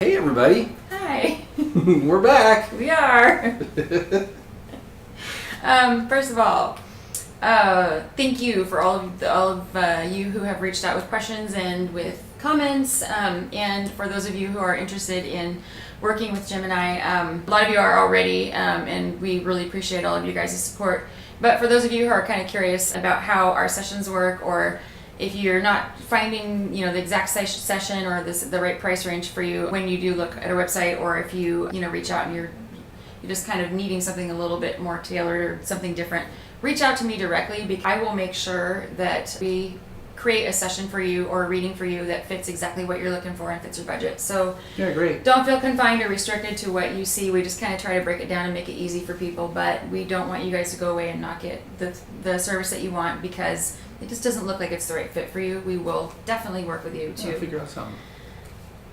Hey everybody! Hi. We're back! We are. First of all, thank you for all of you who have reached out with questions and with comments, and for those of you who are interested in working with Gemini. A lot of you are already, and we really appreciate all of you guys' support. But for those of you who are kind of curious about how our sessions work, or if you're not finding, the exact session or the right price range for you when you do look at our website, or if you reach out and you're just kind of needing something a little bit more tailored or something different, reach out to me directly, because I will make sure that we create a session for you or a reading for you that fits exactly what you're looking for and fits your budget. So Yeah, great. Don't feel confined or restricted to what you see. We just kind of try to break it down and make it easy for people, but we don't want you guys to go away and not get the service that you want because it just doesn't look like it's the right fit for you. We will definitely work with you to figure out something.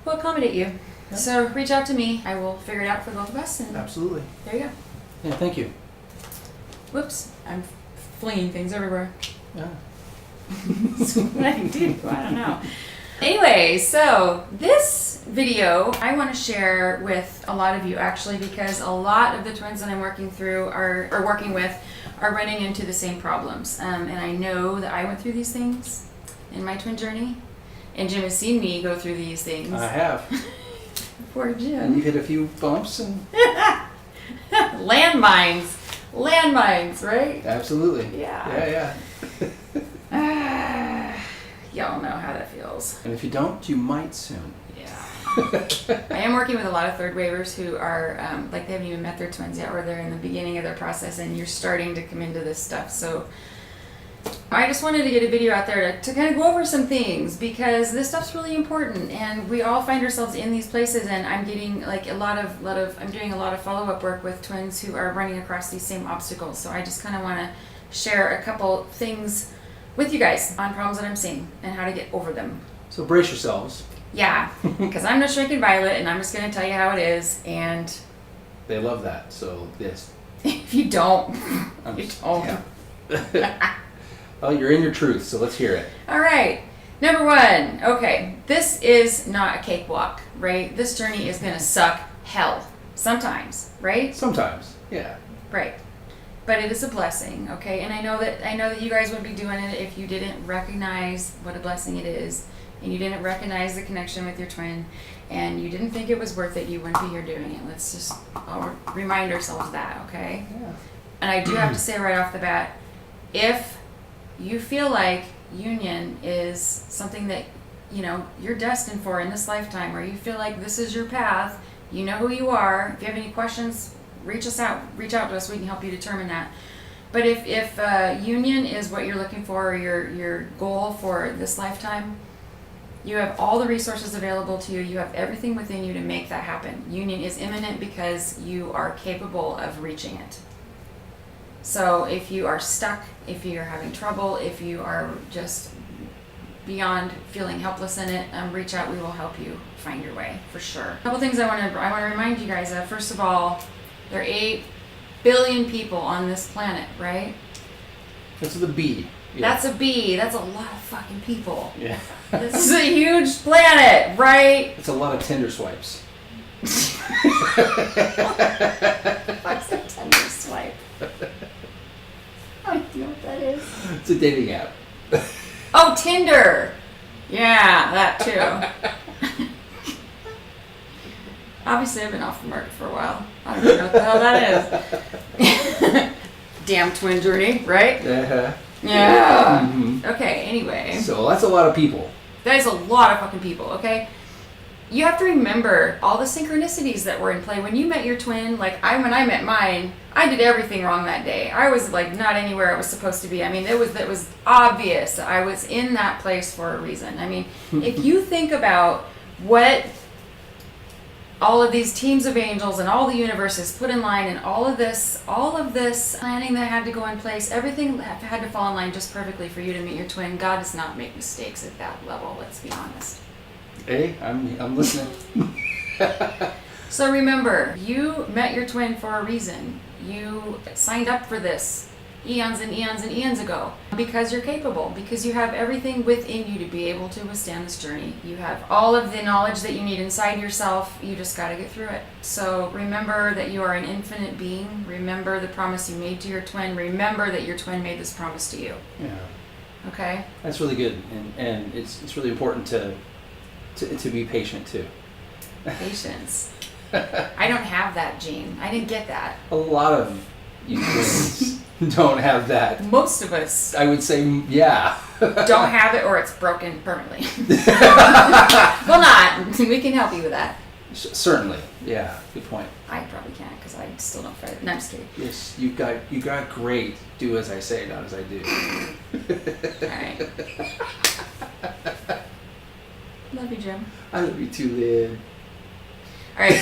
We'll accommodate you. Yeah. So reach out to me. I will figure it out for both of us. And Absolutely. there you go. Yeah, thank you. Whoops. I'm flinging things everywhere. Yeah. What I do, I don't know. Anyway, so this video I want to share with a lot of you, actually, because a lot of the twins that I'm working through are running into the same problems. And I know that I went through these things in my twin journey, and Jim has seen me go through these things. I have. Poor Jim. And you've hit a few bumps and... Landmines, right? Absolutely. Yeah. Yeah. Y'all know how that feels. And if you don't, you might soon. Yeah. I am working with a lot of third wavers who are, they haven't even met their twins yet, or they're in the beginning of their process, and you're starting to come into this stuff. So I just wanted to get a video out there to kind of go over some things, because this stuff's really important, and we all find ourselves in these places, and I'm getting I'm doing a lot of follow-up work with twins who are running across these same obstacles. So I just kind of want to share a couple things with you guys on problems that I'm seeing and how to get over them. So brace yourselves. Yeah, because I'm no shrinking violet, and I'm just going to tell you how it is, and They love that, so yes. if you don't, you don't. Yeah. Well, you're in your truth, so let's hear it. All right, number one. Okay, this is not a cakewalk, right? This journey is going to suck hell sometimes, right? Sometimes, yeah. Right. But it is a blessing, okay? And I know that you guys wouldn't be doing it if you didn't recognize what a blessing it is, and you didn't recognize the connection with your twin, and you didn't think it was worth it. You wouldn't be here doing it. Let's just remind ourselves that, okay? Yeah. And I do have to say right off the bat, if you feel like union is something that you're destined for in this lifetime, or you feel like this is your path, you know who you are. If you have any questions, reach out to us. We can help you determine that. But if union is what you're looking for, or your goal for this lifetime, you have all the resources available to you. You have everything within you to make that happen. Union is imminent because you are capable of reaching it. So if you are stuck, if you're having trouble, if you are just beyond feeling helpless in it, reach out. We will help you find your way, for sure. A couple things I want to remind you guys of. First of all, there are 8 billion people on this planet, right? That's the B. Yeah. That's a B. That's a lot of fucking people. Yeah. This is a huge planet, right? It's a lot of Tinder swipes. What's a Tinder swipe? I don't know what that is. It's a dating app. Oh, Tinder. Yeah, that too. Obviously, I've been off the market for a while. I don't even know what the hell that is. Damn twin journey, right? Uh-huh. Yeah. Mm-hmm. Okay, anyway. So that's a lot of people. That is a lot of fucking people, okay? You have to remember all the synchronicities that were in play. When you met your twin, when I met mine, I did everything wrong that day. I was not anywhere I was supposed to be. I mean, it was obvious that I was in that place for a reason. I mean, if you think about what all of these teams of angels and all the universes put in line, and all of this planning that had to go in place, everything had to fall in line just perfectly for you to meet your twin. God does not make mistakes at that level, let's be honest. Hey, I'm listening. So remember, you met your twin for a reason. You signed up for this. eons and eons and eons ago, because you're capable, because you have everything within you to be able to withstand this journey. You have all of the knowledge that you need inside yourself. You just got to get through it. So remember that you are an infinite being. Remember the promise you made to your twin. Remember that your twin made this promise to you. Yeah. Okay? That's really good, and it's really important to be patient too. Patience. I don't have that gene. I didn't get that. A lot of you twins don't have that. Most of us I would say, yeah. don't have it, or it's broken permanently. Well, not. We can help you with that. Certainly, yeah. Good point. I probably can't because I still don't fight it. No, I'm just kidding. Yes, you got great. Do as I say, not as I do. All right. Love you, Jim. I love you too, Lynn. All right.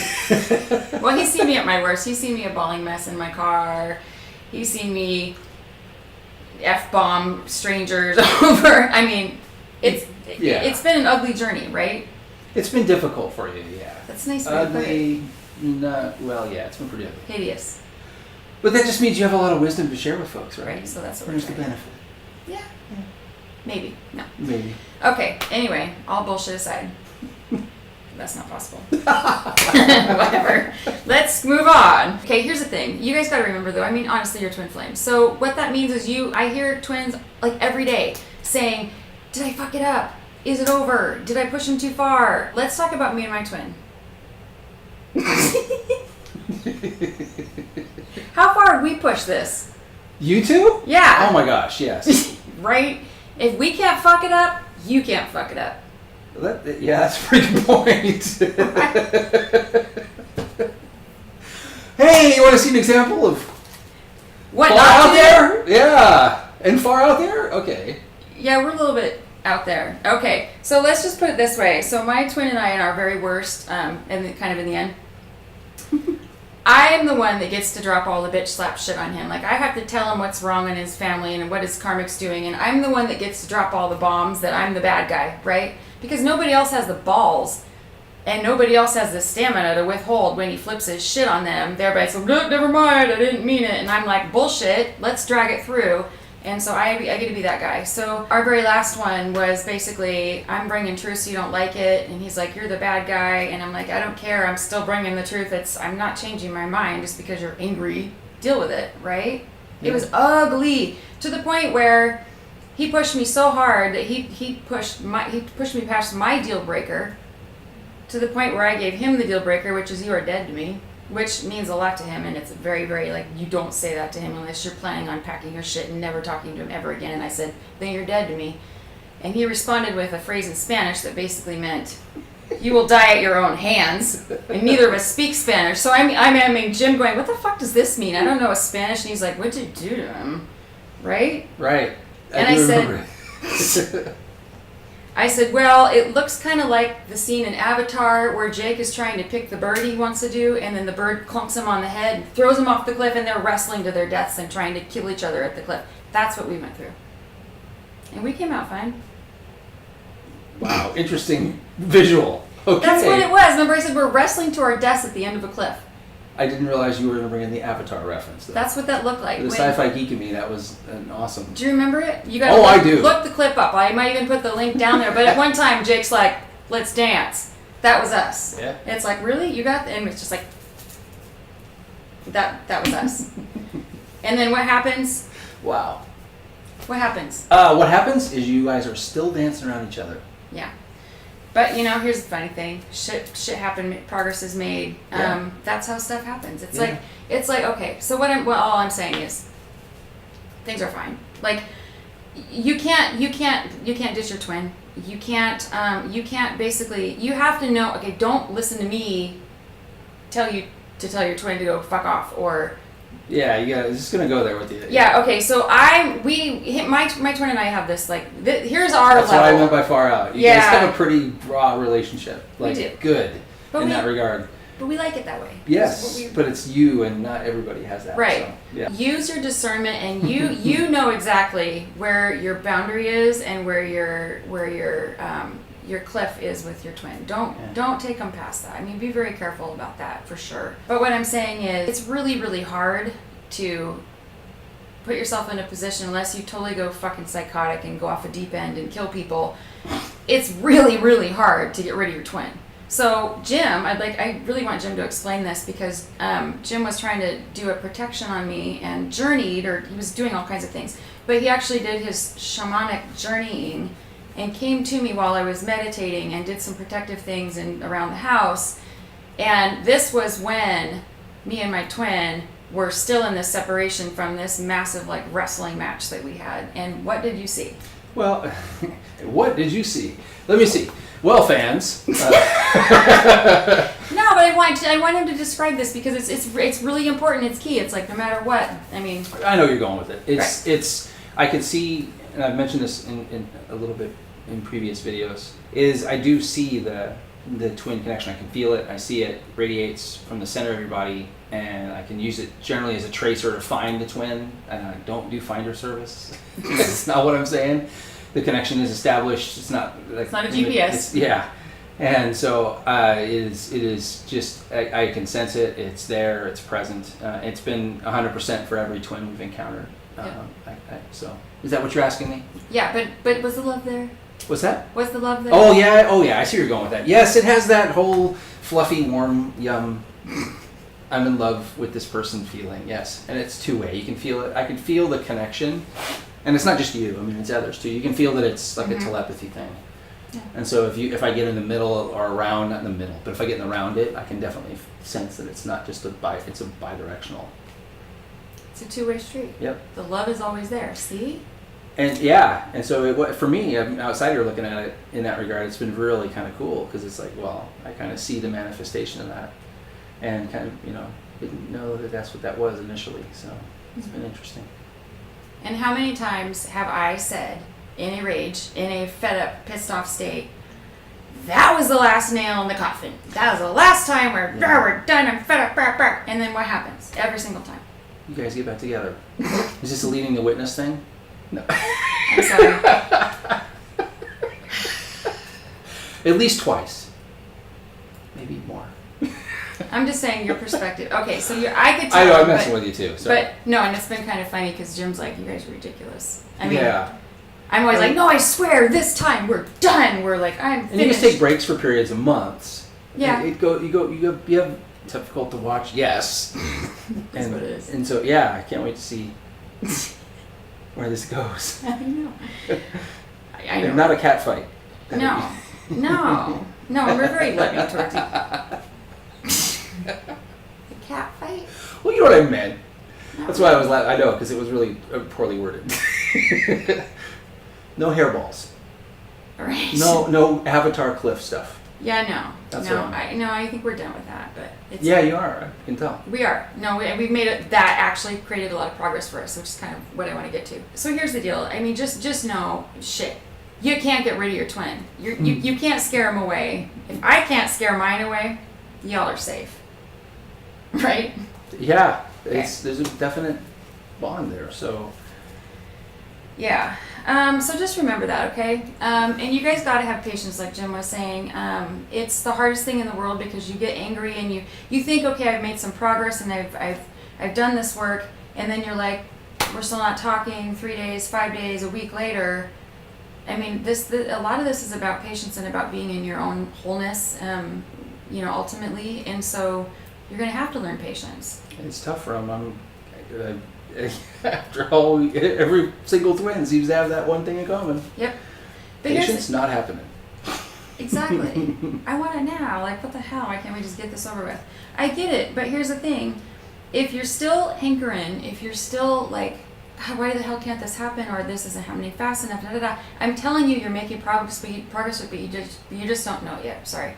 Well, he's seen me at my worst. He's seen me a bawling mess in my car. He's seen me F-bomb strangers over. I mean, it's been an ugly journey, right? It's been difficult for you, yeah. That's nice way to put it. Well, yeah, it's been pretty ugly. Hideous. But that just means you have a lot of wisdom to share with folks, right? Right, so that's what There's we're the trying. benefit. Yeah. Maybe. No. Maybe. Okay, anyway, all bullshit aside. That's not possible. Whatever. Let's move on. Okay, here's the thing. You guys gotta remember though, I mean, honestly, you're twin flames. So what that means is I hear twins like every day saying, did I fuck it up? Is it over? Did I push him too far? Let's talk about me and my twin. How far have we pushed this? You two? Yeah. Oh my gosh, yes. Right? If we can't fuck it up, you can't fuck it up. Yeah, that's a pretty good point. Hey, you want to see an example of What, far not out to do? there? Yeah. And far out there? Okay. Yeah, we're a little bit out there. Okay, so let's just put it this way. So my twin and I, in our very worst, and kind of in the end, I am the one that gets to drop all the bitch slap shit on him. Like, I have to tell him what's wrong in his family and what his karmic's doing, and I'm the one that gets to drop all the bombs that I'm the bad guy, right? Because nobody else has the balls, and nobody else has the stamina to withhold when he flips his shit on them. Everybody's like, no, never mind, I didn't mean it. And I'm like, bullshit, let's drag it through. And so I get to be that guy. So our very last one was basically, I'm bringing truth so you don't like it. And he's like, you're the bad guy. And I'm like, I don't care. I'm still bringing the truth. I'm not changing my mind just because you're angry. Deal with it, right? Yeah. It was ugly to the point where he pushed me so hard that he pushed me past my deal breaker to the point where I gave him the deal breaker, which is you are dead to me. Which means a lot to him, and it's very, very, like, you don't say that to him unless you're planning on packing your shit and never talking to him ever again. And I said, then you're dead to me. And he responded with a phrase in Spanish that basically meant, you will die at your own hands. And neither of us speak Spanish. So I'm Jim going, what the fuck does this mean? I don't know a Spanish. And he's like, what'd you do to him? Right? Right. And I said, well, it looks kind of like the scene in Avatar where Jake is trying to pick the bird he wants to do, and then the bird clunks him on the head, throws him off the cliff, and they're wrestling to their deaths and trying to kill each other at the cliff. That's what we went through. And we came out fine. Wow, interesting visual. Okay. That's what it was. Remember I said we're wrestling to our deaths at the end of a cliff. I didn't realize you were going to bring in the Avatar reference, though. That's what that looked like. The sci-fi geek in me, that was an awesome... Do you remember it? You gotta I do. Look the clip up. I might even put the link down there. But at one time, Jake's like, let's dance. That was us. Yeah. It's like, really? You got the... And it's just like... That was us. And then what happens? Wow. What happens? What happens is you guys are still dancing around each other. Yeah. But, here's the funny thing. Shit happened, progress is made. Yeah. That's how stuff happens. It's like, okay, so all I'm saying is, things are fine. Like, you can't ditch your twin. You can't basically, you have to know, okay, don't listen to me tell your twin to go fuck off, or... Yeah, it's just gonna go there with you. Yeah. Okay. So my twin and I have this here's our That's level. what I meant by far out. You guys have a pretty raw relationship. Like, we do. Good that regard. But we like it that way. Yes, but it's you, and not everybody has that. Right. So, yeah. Use your discernment, and you know exactly where your boundary is and where your cliff is with your twin. Don't take them past that. I mean, be very careful about that for sure. But what I'm saying is, it's really, really hard to put yourself in a position, unless you totally go fucking psychotic and go off a deep end and kill people, it's really, really hard to get rid of your twin. So Jim, I really want Jim to explain this, because Jim was trying to do a protection on me and journeyed, or he was doing all kinds of things. But he actually did his shamanic journeying and came to me while I was meditating and did some protective things around the house. And this was when me and my twin were still in this separation from this massive like wrestling match that we had. And what did you see? Well, what did you see? Let me see. Well, fans. No, but I want him to describe this, because it's really important. It's key. It's like no matter what. I mean, I know you're going with it. Right. It's I can see, and I've mentioned this in a little bit in previous videos. Is I do see the twin connection. I can feel it. I see it radiates from the center of your body, and I can use it generally as a tracer to find the twin. And I don't do finder service. That's not what I'm saying. The connection is established. It's not like it's not a GPS. Yeah, and so it is just I can sense it. It's there. It's present. It's been 100% for every twin we've encountered. Yeah. So is that what you're asking me? Yeah, but was the love there? What's that? Was the love there? Oh yeah. I see where you're going with that. Yes, it has that whole fluffy, warm, yum. I'm in love with this person feeling. Yes, and it's two-way. You can feel it. I can feel the connection. And it's not just you. I mean, it's others too. You can feel that it's like a telepathy thing. Yeah. And so if I get in the middle or around, not in the middle, but if I get around it, I can definitely sense that it's not just it's a bidirectional. It's a two-way street. Yep. The love is always there. See? And yeah, and so for me, I'm an outsider looking at it in that regard. It's been really kind of cool, because it's like, well, I kind of see the manifestation of that, and kind of didn't know that that's what that was initially. So it's been interesting. And how many times have I said, in a rage, in a fed up, pissed off state, that was the last nail in the coffin. That was the last time we're done, I'm fed up, and then what happens? Every single time. You guys get back together. Is this a leading the witness thing? No. I'm sorry. At least twice. Maybe more. I'm just saying your perspective. Okay, so I could tell. I know, I'm messing with you too. Sorry. But no, and it's been kind of funny, because Jim's like, you guys are ridiculous. I mean, yeah. I'm always like, no, I swear, this time we're done. We're like, I'm finished. And you just take breaks for periods of months. Yeah. You have difficult to watch. Yes. That's what it is. And so yeah, I can't wait to see where this goes. I know. I know. Not a cat fight. No, we're very loving towards you. A cat fight? Well, you know what I meant. That's why I was laughing. I know, because it was really poorly worded. No hairballs. Right. No Avatar Cliff stuff. Yeah, no. That's I think we're done with that. But it's yeah, you are. I can tell. We are. No, we've made it. That actually created a lot of progress for us, which is kind of what I want to get to. So here's the deal. I mean, just know, shit. You can't get rid of your twin. You can't scare him away. If I can't scare mine away, y'all are safe. Right? Yeah. There's a definite bond there. So. Yeah. So just remember that, okay? And you guys got to have patience, like Jim was saying. It's the hardest thing in the world, because you get angry and you think, okay, I've made some progress and I've done this work, and then you're like, we're still not talking 3 days, 5 days, a week later. I mean, a lot of this is about patience and about being in your own wholeness, ultimately. And so you're going to have to learn patience. It's tough for them. After all, every single twin seems to have that one thing in common. Yep. But patience not happening. Exactly. I want it now. Like, what the hell? Why can't we just get this over with? I get it, but here's the thing. If you're still hankering, if you're still like, why the hell can't this happen, or this isn't happening fast enough, I'm telling you, you're making progress, but you just don't know it yet. Sorry.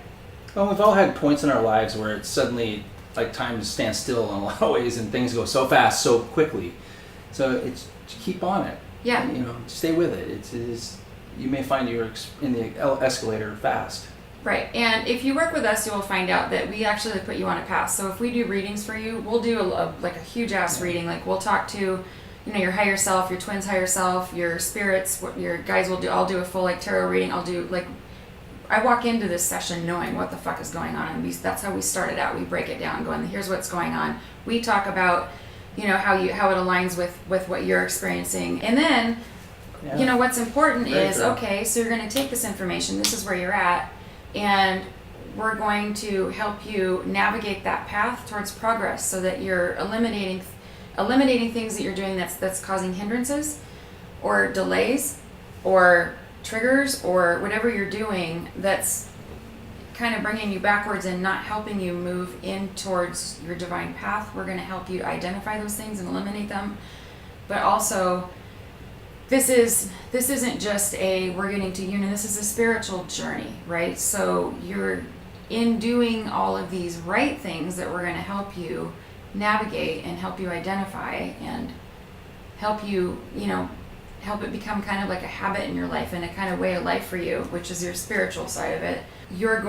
Well, we've all had points in our lives where it's suddenly like time stands still in a lot of ways, and things go so fast, so quickly. So it's keep on it. Yeah. Stay with it. It is. You may find you're in the escalator fast. Right, and if you work with us, you will find out that we actually put you on a path. So if we do readings for you, we'll do a huge ass reading. Like, we'll talk to, your higher self, your twin's higher self, your spirits. What your guys will do. I'll do a full tarot reading. I'll do I walk into this session knowing what the fuck is going on, and that's how we started out. We break it down, going, here's what's going on. We talk about you know, how it aligns with what you're experiencing. And then, you know, what's important is, okay, so you're going to take this information, this is where you're at, and we're going to help you navigate that path towards progress so that you're eliminating things that you're doing that's causing hindrances or delays or triggers or whatever you're doing that's kind of bringing you backwards and not helping you move in towards your divine path. We're going to help you identify those things and eliminate them. But also, this isn't just we're getting to union, this is a spiritual journey, right? So you're in doing all of these right things that we're going to help you navigate and help you identify and help you, you know, help it become kind of like a habit in your life and a kind of way of life for you, which is your spiritual side of it. You've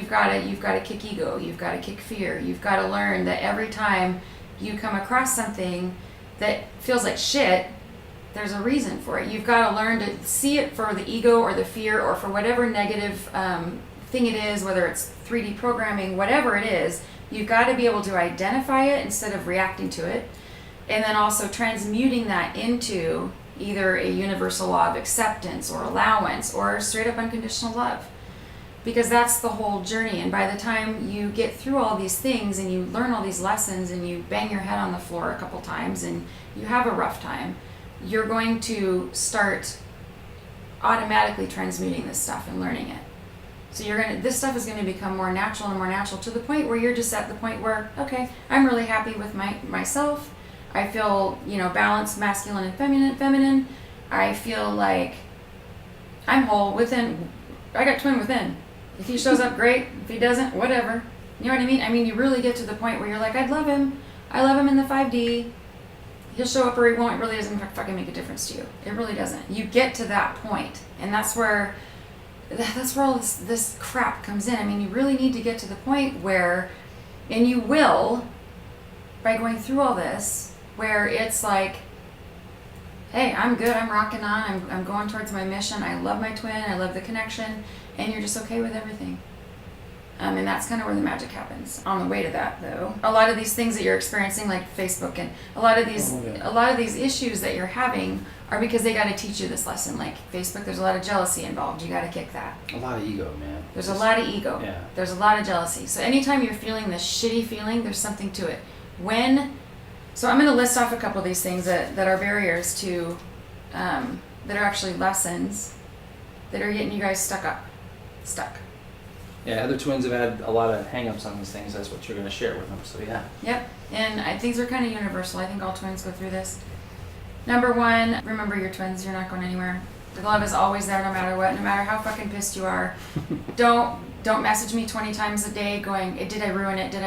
got to kick ego, you've got to kick fear, you've got to learn that every time you come across something that feels like shit, there's a reason for it. You've got to learn to see it for the ego or the fear or for whatever negative thing it is, whether it's 3D programming, whatever it is. You've got to be able to identify it instead of reacting to it, and then also transmuting that into either a universal law of acceptance or allowance or straight up unconditional love. Because that's the whole journey. And by the time you get through all these things and you learn all these lessons and you bang your head on the floor a couple times and you have a rough time, you're going to start automatically transmuting this stuff and learning it. So this stuff is going to become more natural and more natural to the point where you're just at the point where, okay, I'm really happy with myself. I feel, you know, balanced, masculine and feminine. I feel like I'm whole within. I got twin within. If he shows up, great. If he doesn't, whatever. You know what I mean? I mean, you really get to the point where you're like, I'd love him. I love him in the 5D. He'll show up or he won't. It really doesn't fucking make a difference to you. It really doesn't. You get to that point, and that's where all this crap comes in. I mean, you really need to get to the point where, and you will, by going through all this, where it's like, hey, I'm good, I'm rocking on, I'm going towards my mission, I love my twin, I love the connection, and you're just okay with everything. And that's kind of where the magic happens. On the way to that, though, a lot of these things that you're experiencing, like Facebook, and a lot of these issues that you're having are because they got to teach you this lesson. Like Facebook, there's a lot of jealousy involved. You got to kick that. A lot of ego, man. There's a lot of ego. Yeah. There's a lot of jealousy. So anytime you're feeling this shitty feeling, there's something to it. So I'm going to list off a couple of these things that are barriers to, that are actually lessons that are getting you guys stuck. Yeah, other twins have had a lot of hang-ups on these things. That's what you're going to share with them, so yeah. Yep, and things are kind of universal. I think all twins go through this. Number one, remember your twins. You're not going anywhere. The love is always there no matter what, no matter how fucking pissed you are. Don't message me 20 times a day going, did I ruin it? You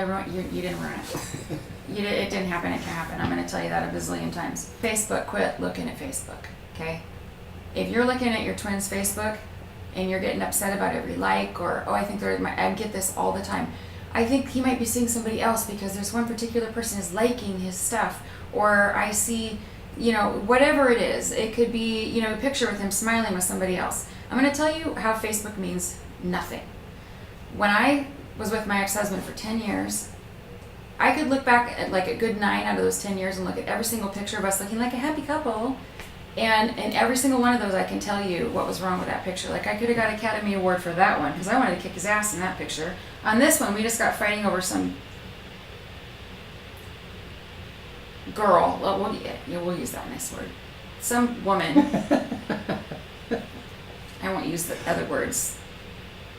didn't ruin it. It didn't happen. It can't happen. I'm going to tell you that a bazillion times. Facebook, quit looking at Facebook, okay? If you're looking at your twins' Facebook and you're getting upset about every like, or, I think I get this all the time. I think he might be seeing somebody else because there's one particular person is liking his stuff, or I see, you know, whatever it is. It could be, you know, a picture with him smiling with somebody else. I'm going to tell you how Facebook means nothing. When I was with my ex-husband for 10 years, I could look back at like a good 9 out of those 10 years and look at every single picture of us looking like a happy couple. And in every single one of those, I can tell you what was wrong with that picture. Like, I could have got an Academy Award for that one because I wanted to kick his ass in that picture. On this one, we just got fighting over some girl. Well, we'll use that nice word. Some woman. I won't use the other words.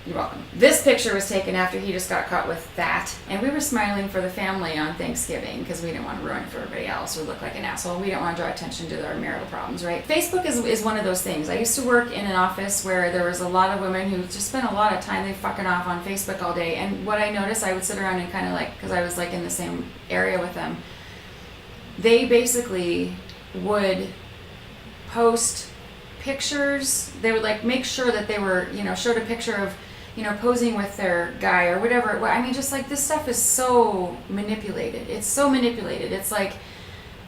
You're welcome. This picture was taken after he just got caught with that. And we were smiling for the family on Thanksgiving because we didn't want to ruin it for everybody else or look like an asshole. We didn't want to draw attention to our marital problems, right? Facebook is one of those things. I used to work in an office where there was a lot of women who just spent a lot of time, they fucking off on Facebook all day. And what I noticed, I would sit around and kind of like, because I was like in the same area with them, they basically would post pictures. They would like make sure that they were, you know, showed a picture of, you know, posing with their guy or whatever. I mean, just like this stuff is so manipulated. It's so manipulated. It's like,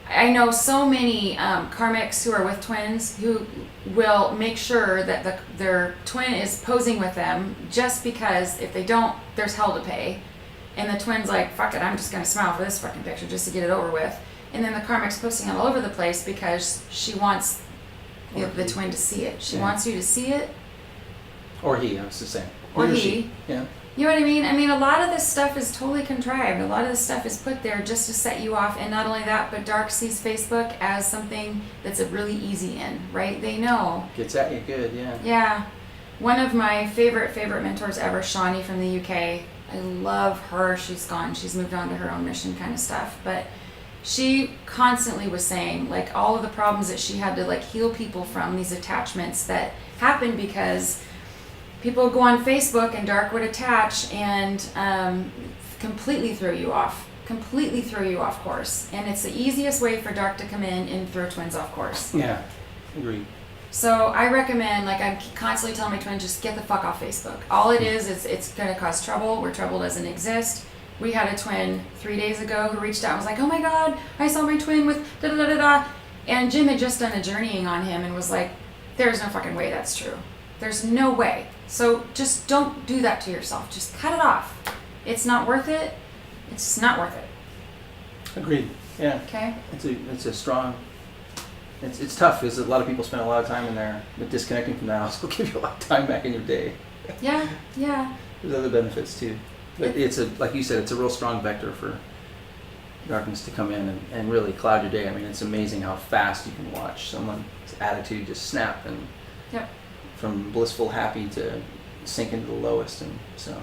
I know so many karmics who are with twins who will make sure that their twin is posing with them just because if they don't, there's hell to pay. And the twin's like, fuck it, I'm just going to smile for this fucking picture just to get it over with. And then the karmic's posting it all over the place because she wants the twin to see it. She wants you to see it. Or he, I was just saying. Or he. She. Yeah. You know what I mean? I mean, a lot of this stuff is totally contrived. A lot of this stuff is put there just to set you off. And not only that, but Dark sees Facebook as something that's a really easy in, right? They know. Gets at you good, yeah. Yeah. One of my favorite mentors ever, Shawnee from the UK. I love her. She's gone. She's moved on to her own mission kind of stuff. But she constantly was saying, like, all of the problems that she had to, like, heal people from, these attachments that happen because people would go on Facebook and Dark would attach and completely throw you off course. And it's the easiest way for Dark to come in and throw twins off course. Yeah, agreed. So I recommend, like, I'm constantly telling my twin, just get the fuck off Facebook. All it is it's going to cause trouble where trouble doesn't exist. We had a twin 3 days ago who reached out and was like, oh my God, I saw my twin with da-da-da-da-da. And Jim had just done a journeying on him and was like, there's no fucking way that's true. There's no way. So just don't do that to yourself. Just cut it off. It's not worth it. It's just not worth it. Agreed. Yeah. Okay? It's a strong... It's tough because a lot of people spend a lot of time in there, but disconnecting from that also give you a lot of time back in your day. Yeah, yeah. There's other benefits too. But it's like you said, it's a real strong vector for darkness to come in and really cloud your day. I mean, it's amazing how fast you can watch someone's attitude just snap and from blissful happy to sink into the lowest. And so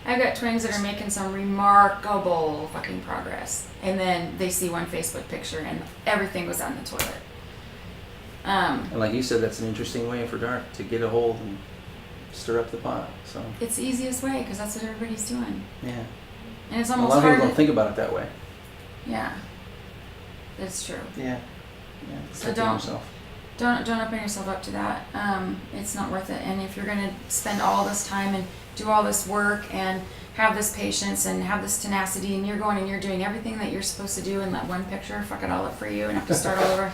I've got twins that are making some remarkable fucking progress, and then they see one Facebook picture and everything goes down the toilet. And like you said, that's an interesting way for Dark to get a hold and stir up the pot. So it's the easiest way because that's what everybody's doing. Yeah. And it's a almost lot of hard. people don't think about it that way. Yeah, that's true. Yeah. So don't open yourself up to that. It's not worth it. And if you're gonna spend all this time and do all this work and have this patience and have this tenacity, and you're going and you're doing everything that you're supposed to do, and let one picture fuck it all up for you and have to start all over.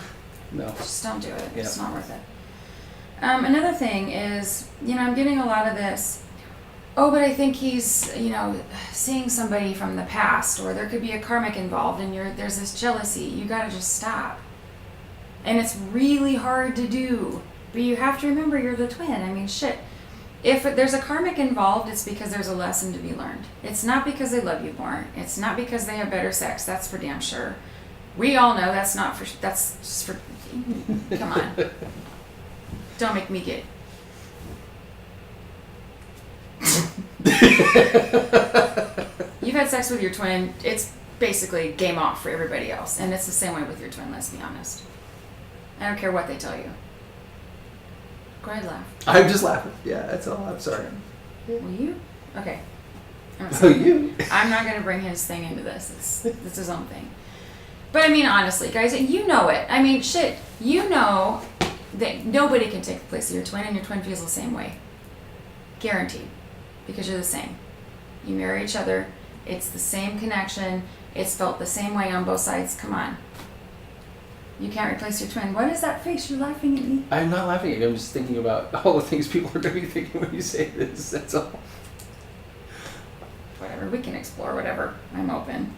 No. Just don't do it. Yep. It's not worth it. Another thing is, I'm getting a lot of this, but I think he's, seeing somebody from the past, or there could be a karmic involved and there's this jealousy. You gotta just stop. And it's really hard to do, but you have to remember you're the twin. I mean, shit. If there's a karmic involved, it's because there's a lesson to be learned. It's not because they love you more. It's not because they have better sex. That's for damn sure. We all know that's just for, come on. Don't make me get. You've had sex with your twin, it's basically game off for everybody else. And it's the same way with your twin, let's be honest. I don't care what they tell you. Go ahead, laugh. I'm just laughing. Yeah, that's all. I'm sorry. Will you? Okay. You? I'm not going to bring his thing into this. It's his own thing. But I mean, honestly, guys, you know it. I mean, shit, you know that nobody can take the place of your twin, and your twin feels the same way. Guaranteed. Because you're the same. You marry each other. It's the same connection. It's felt the same way on both sides. Come on. You can't replace your twin. What is that face? You're laughing at me. I'm not laughing at you. I'm just thinking about all the things people are going to be thinking when you say this. That's all. Whatever. We can explore whatever. I'm open.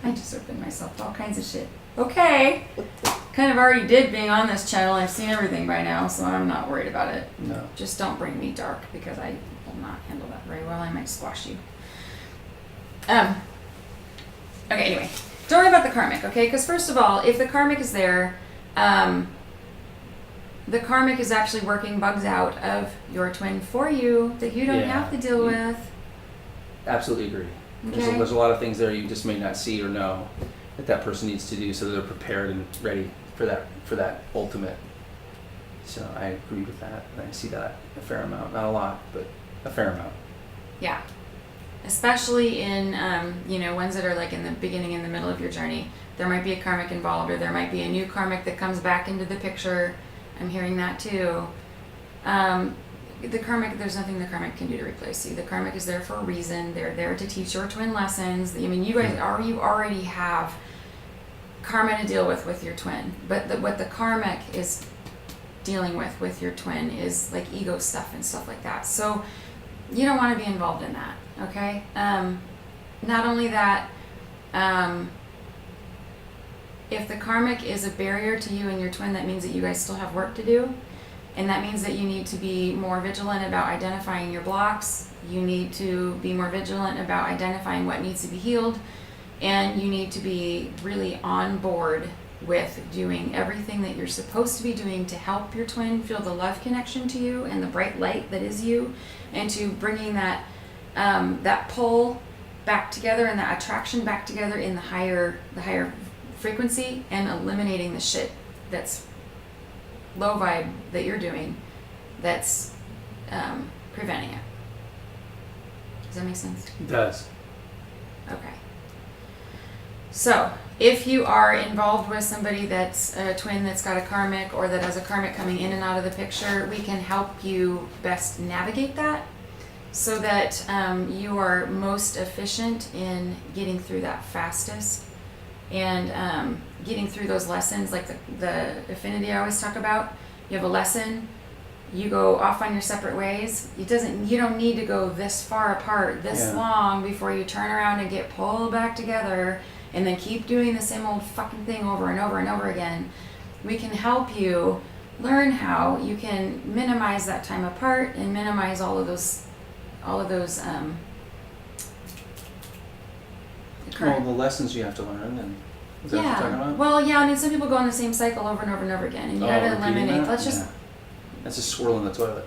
I just opened myself to all kinds of shit. Okay. Kind of already did being on this channel. I've seen everything by now, so I'm not worried about it. No. Just don't bring me Dark, because I will not handle that very well. I might squash you. Okay, anyway. Don't worry about the karmic, okay? Because first of all, if the karmic is there, the karmic is actually working bugs out of your twin for you that you don't have to deal with. Absolutely agree. Okay. There's a lot of things there you just may not see or know that person needs to do, so they're prepared and ready for that ultimate. So I agree with that, and I see that a fair amount, not a lot, but a fair amount. Yeah, especially in ones that are like in the beginning and the middle of your journey. There might be a karmic involved, or there might be a new karmic that comes back into the picture. I'm hearing that too. The karmic, there's nothing the karmic can do to replace you. The karmic is there for a reason. They're there to teach your twin lessons. I mean, you guys already have karma to deal with your twin. But what the karmic is dealing with your twin is like ego stuff and stuff like that. So you don't want to be involved in that, okay? Not only that, If the karmic is a barrier to you and your twin, that means that you guys still have work to do. And that means that you need to be more vigilant about identifying your blocks. You need to be more vigilant about identifying what needs to be healed. And you need to be really on board with doing everything that you're supposed to be doing to help your twin feel the love connection to you and the bright light that is you, and to bringing that that pull back together and that attraction back together in the higher frequency, and eliminating the shit that's low vibe that you're doing that's preventing it. Does that make sense? It does. Okay. So, if you are involved with somebody that's a twin that's got a karmic, or that has a karmic coming in and out of the picture, we can help you best navigate that so that you are most efficient in getting through that fastest, and getting through those lessons, like the affinity I always talk about. You have a lesson, you go off on your separate ways. You don't need to go this far apart, this long, before you turn around and get pulled back together and then keep doing the same old fucking thing over and over and over again. We can help you learn how you can minimize that time apart and minimize all of those Well, the lessons you have to learn, and is that what you're talking about? Well, yeah, I mean, some people go in the same cycle over and over and over again, and you gotta eliminate. That's a swirl in the toilet.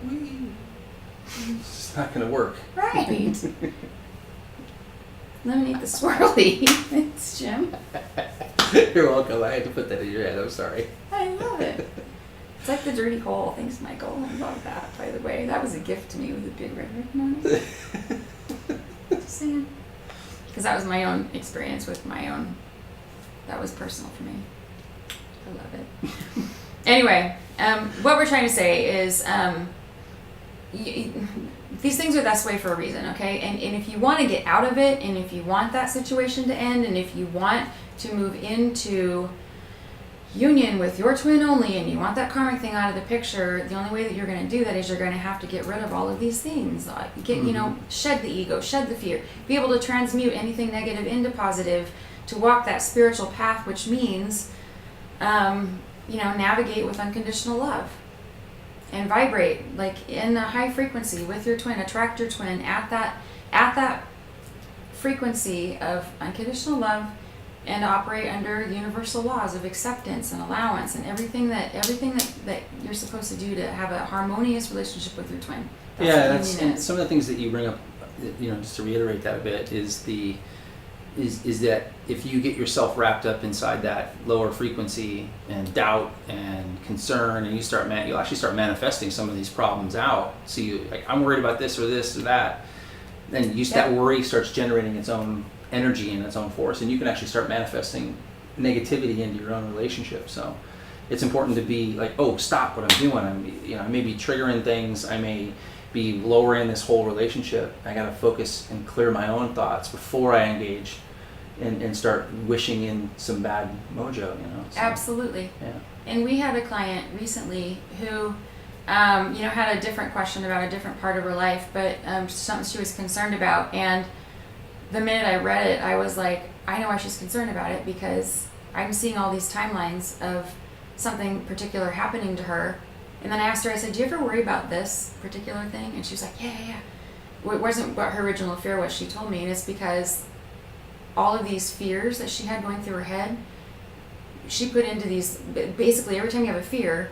It's not gonna work. Right. Eliminate the swirly. Thanks, Jim. You're welcome. I had to put that in your head. I'm sorry. I love it. It's like the dirty hole. Thanks, Michael. I love that, by the way. That was a gift to me with a big red ribbon on it. Just saying. Because that was my own experience with my own. That was personal for me. I love it. Anyway, what we're trying to say is these things are this way for a reason, okay? And if you want to get out of it, and if you want that situation to end, and if you want to move into union with your twin only, and you want that karmic thing out of the picture, the only way that you're going to do that is you're going to have to get rid of all of these things. Shed the ego, shed the fear, be able to transmute anything negative into positive, to walk that spiritual path, which means, navigate with unconditional love and vibrate like in a high frequency with your twin. Attract your twin at that frequency of unconditional love, and operate under universal laws of acceptance and allowance and everything that you're supposed to do to have a harmonious relationship with your twin. That's some of the things that you bring up. Just to reiterate that a bit, is that if you get yourself wrapped up inside that lower frequency and doubt and concern, and you'll actually start manifesting some of these problems out. So I'm worried about this or that. Then that worry starts generating its own energy and its own force, and you can actually start manifesting negativity into your own relationship. So it's important to be like, oh, stop what I'm doing. I may be triggering things. I may be lowering this whole relationship. I got to focus and clear my own thoughts before I engage and start wishing in some bad mojo. So, absolutely. Yeah. And we had a client recently who had a different question about a different part of her life, but something she was concerned about. And the minute I read it, I was like, I know why she's concerned about it, because I'm seeing all these timelines of something particular happening to her. And then I asked her, I said, do you ever worry about this particular thing? And she was like, yeah. It wasn't what her original fear was, she told me, and it's because all of these fears that she had going through her head, she put into these, basically every time you have a fear,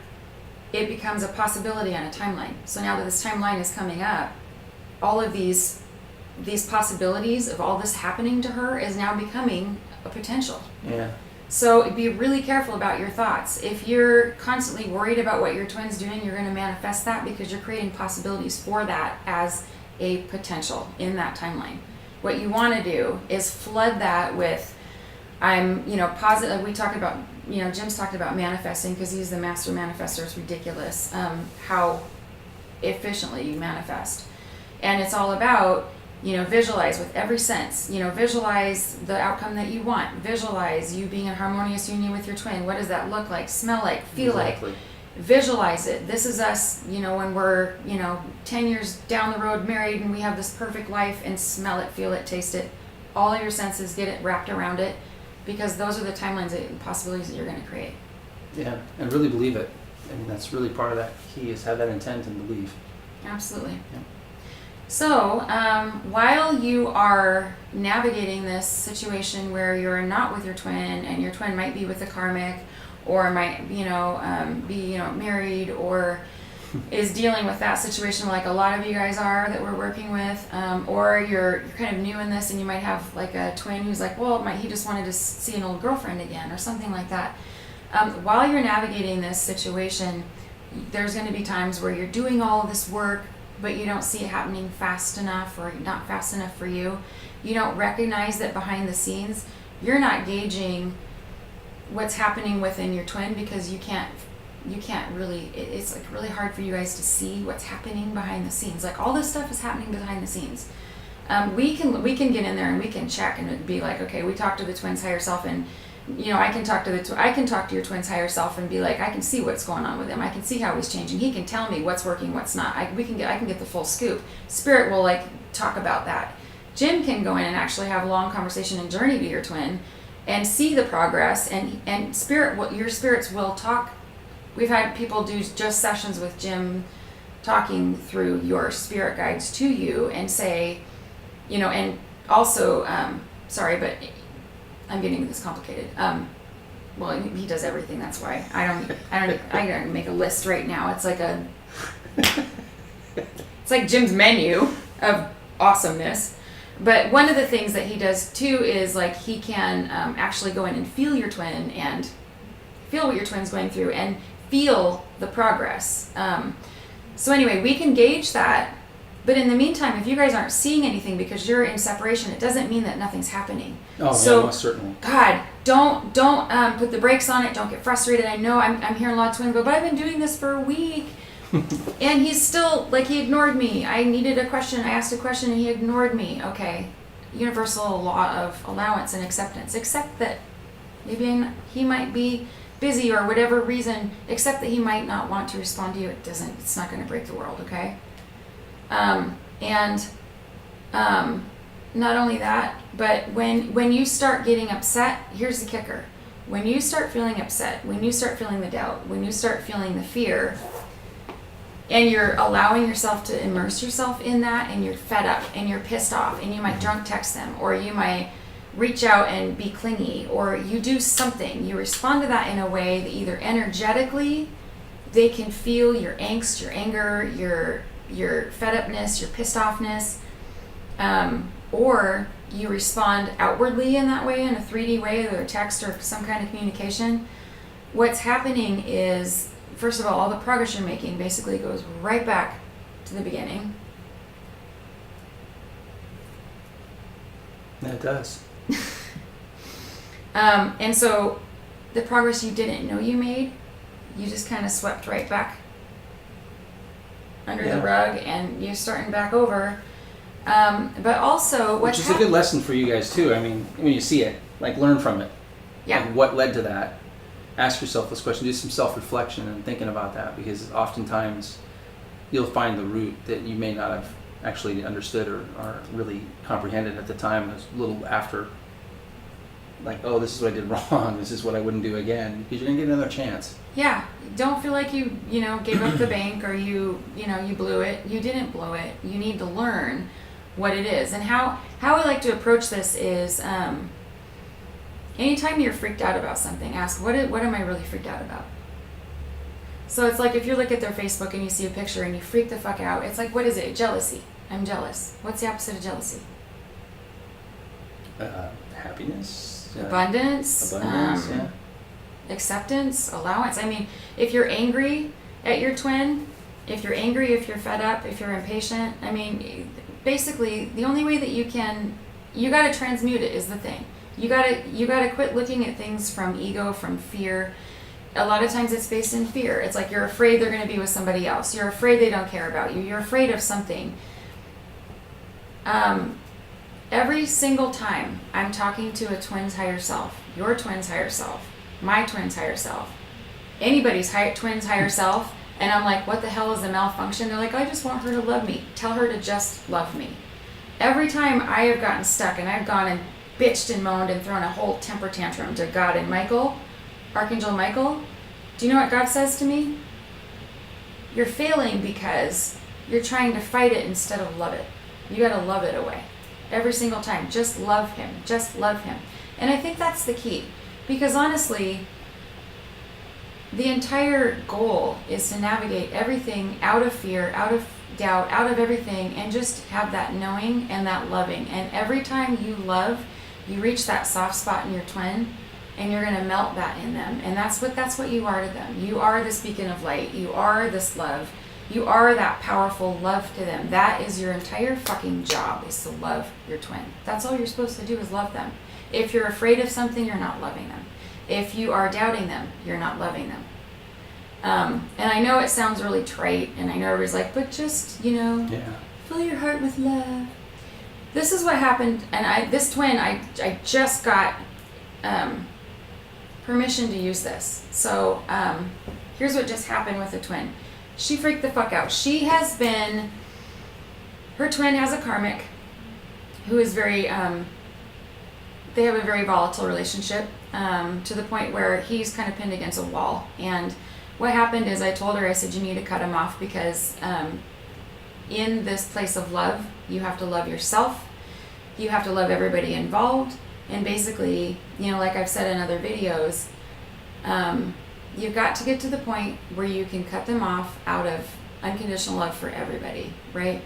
it becomes a possibility on a timeline. So now that this timeline is coming up, all of these possibilities of all this happening to her is now becoming a potential. Yeah. So be really careful about your thoughts. If you're constantly worried about what your twin's doing, you're going to manifest that, because you're creating possibilities for that as a potential in that timeline. What you want to do is flood that with, positive. We talk about, Jim's talked about manifesting, because he's the master manifester. It's ridiculous how efficiently you manifest. And it's all about, visualize with every sense. Visualize the outcome that you want. Visualize you being in harmonious union with your twin. What does that look like, smell like, feel like? Visualize it. This is us, when we're, 10 years down the road married, and we have this perfect life, and smell it, feel it, taste it. all your senses, get it wrapped around it, because those are the timelines and possibilities that you're going to create. Yeah, and really believe it. I mean, that's really part of that key, is have that intent and believe. Absolutely. Yeah. So, while you are navigating this situation where you're not with your twin, and your twin might be with a karmic, or might, be, married, or is dealing with that situation like a lot of you guys are that we're working with, or you're kind of new in this and you might have like a twin who's like, well, he just wanted to see an old girlfriend again or something like that. While you're navigating this situation, there's going to be times where you're doing all of this work, but you don't see it happening fast enough, or not fast enough for you. You don't recognize that behind the scenes, you're not gauging what's happening within your twin, because you can't really, it's like really hard for you guys to see what's happening behind the scenes. Like all this stuff is happening behind the scenes. We can get in there and we can check and be like, okay, we talked to the twin's higher self, and I can talk to your twin's higher self and be like, I can see what's going on with him. I can see how he's changing. He can tell me what's working, what's not. I can get the full scoop. Spirit will like talk about that. Jim can go in and actually have a long conversation and journey to your twin and see the progress, and your spirits will talk. We've had people do just sessions with Jim talking through your spirit guides to you and say, and also, sorry, but I'm getting this complicated. Well, he does everything. That's why I gotta make a list right now. It's like it's like Jim's menu of awesomeness. But one of the things that he does too is like he can actually go in and feel your twin and feel what your twin's going through and feel the progress. So anyway, we can gauge that. But in the meantime, if you guys aren't seeing anything because you're in separation, it doesn't mean that nothing's happening. Oh, so, yeah, most certainly. God, don't put the brakes on it. Don't get frustrated. I know I'm hearing a lot of twins go, but I've been doing this for a week. And he's still, like, he ignored me. I needed a question. I asked a question and he ignored me. Okay. Universal law of allowance and acceptance. Accept that maybe he might be busy or whatever reason. Accept that he might not want to respond to you. It's not going to break the world, okay? Not only that, but when you start getting upset, here's the kicker. When you start feeling upset, when you start feeling the doubt, when you start feeling the fear, and you're allowing yourself to immerse yourself in that, and you're fed up and you're pissed off, and you might drunk text them, or you might reach out and be clingy, or you do something, you respond to that in a way that either energetically they can feel your angst, your anger, your fed upness, your pissed offness, or you respond outwardly in that way, in a 3D way, or text or some kind of communication. What's happening is, first of all the progress you're making basically goes right back to the beginning. It does. And so the progress you didn't know you made, you just kind of swept right back under the rug, and you're starting back over. But also, which is a good lesson for you guys too. I mean, when you see it, like, learn from it. Yeah. Like, what led to that? Ask yourself this question. Do some self-reflection and thinking about that, because oftentimes you'll find the root that you may not have actually understood or really comprehended at the time. It was a little after, like, oh, this is what I did wrong. This is what I wouldn't do again, because you're gonna get another chance. Yeah, don't feel like you gave up the bank, or you blew it. You didn't blow it. You need to learn what it is. And how I like to approach this is, anytime you're freaked out about something, ask, what am I really freaked out about? So it's like if you look at their Facebook and you see a picture and you freak the fuck out, it's like, what is it? Jealousy. I'm jealous. What's the opposite of jealousy? Happiness. Abundance. Yeah. Acceptance, allowance. I mean, if you're angry at your twin, if you're angry, if you're fed up, if you're impatient, I mean, basically the only way that you gotta transmute it is the thing. You gotta quit looking at things from ego, from fear. A lot of times it's based in fear. It's like you're afraid they're gonna be with somebody else. You're afraid they don't care about you. You're afraid of something. Every single time I'm talking to a twin's higher self, your twin's higher self, my twin's higher self, anybody's twin's higher self, and I'm like, what the hell is a malfunction? They're like, I just want her to love me. Tell her to just love me. every time I have gotten stuck and I've gone and bitched and moaned and thrown a whole temper tantrum to God and Michael, Archangel Michael, do you know what God says to me? You're failing because you're trying to fight it instead of love it. You got to love it away. Every single time. Just love him. Just love him. And I think that's the key. Because honestly, the entire goal is to navigate everything out of fear, out of doubt, out of everything, and just have that knowing and that loving. And every time you love, you reach that soft spot in your twin, and you're going to melt that in them. And that's what you are to them. You are this beacon of light. You are this love. You are that powerful love to them. That is your entire fucking job, is to love your twin. That's all you're supposed to do, is love them. If you're afraid of something, you're not loving them. If you are doubting them, you're not loving them. And I know it sounds really trite, and I know everybody's like, but just, fill your heart with love. This is what happened, and this twin, I just got permission to use this. So here's what just happened with the twin. She freaked the fuck out. Her twin has a karmic who is very, they have a very volatile relationship to the point where he's kind of pinned against a wall. And what happened is I told her, I said, you need to cut him off because in this place of love, you have to love yourself. You have to love everybody involved. And basically, like I've said in other videos, you've got to get to the point where you can cut them off out of unconditional love for everybody, right?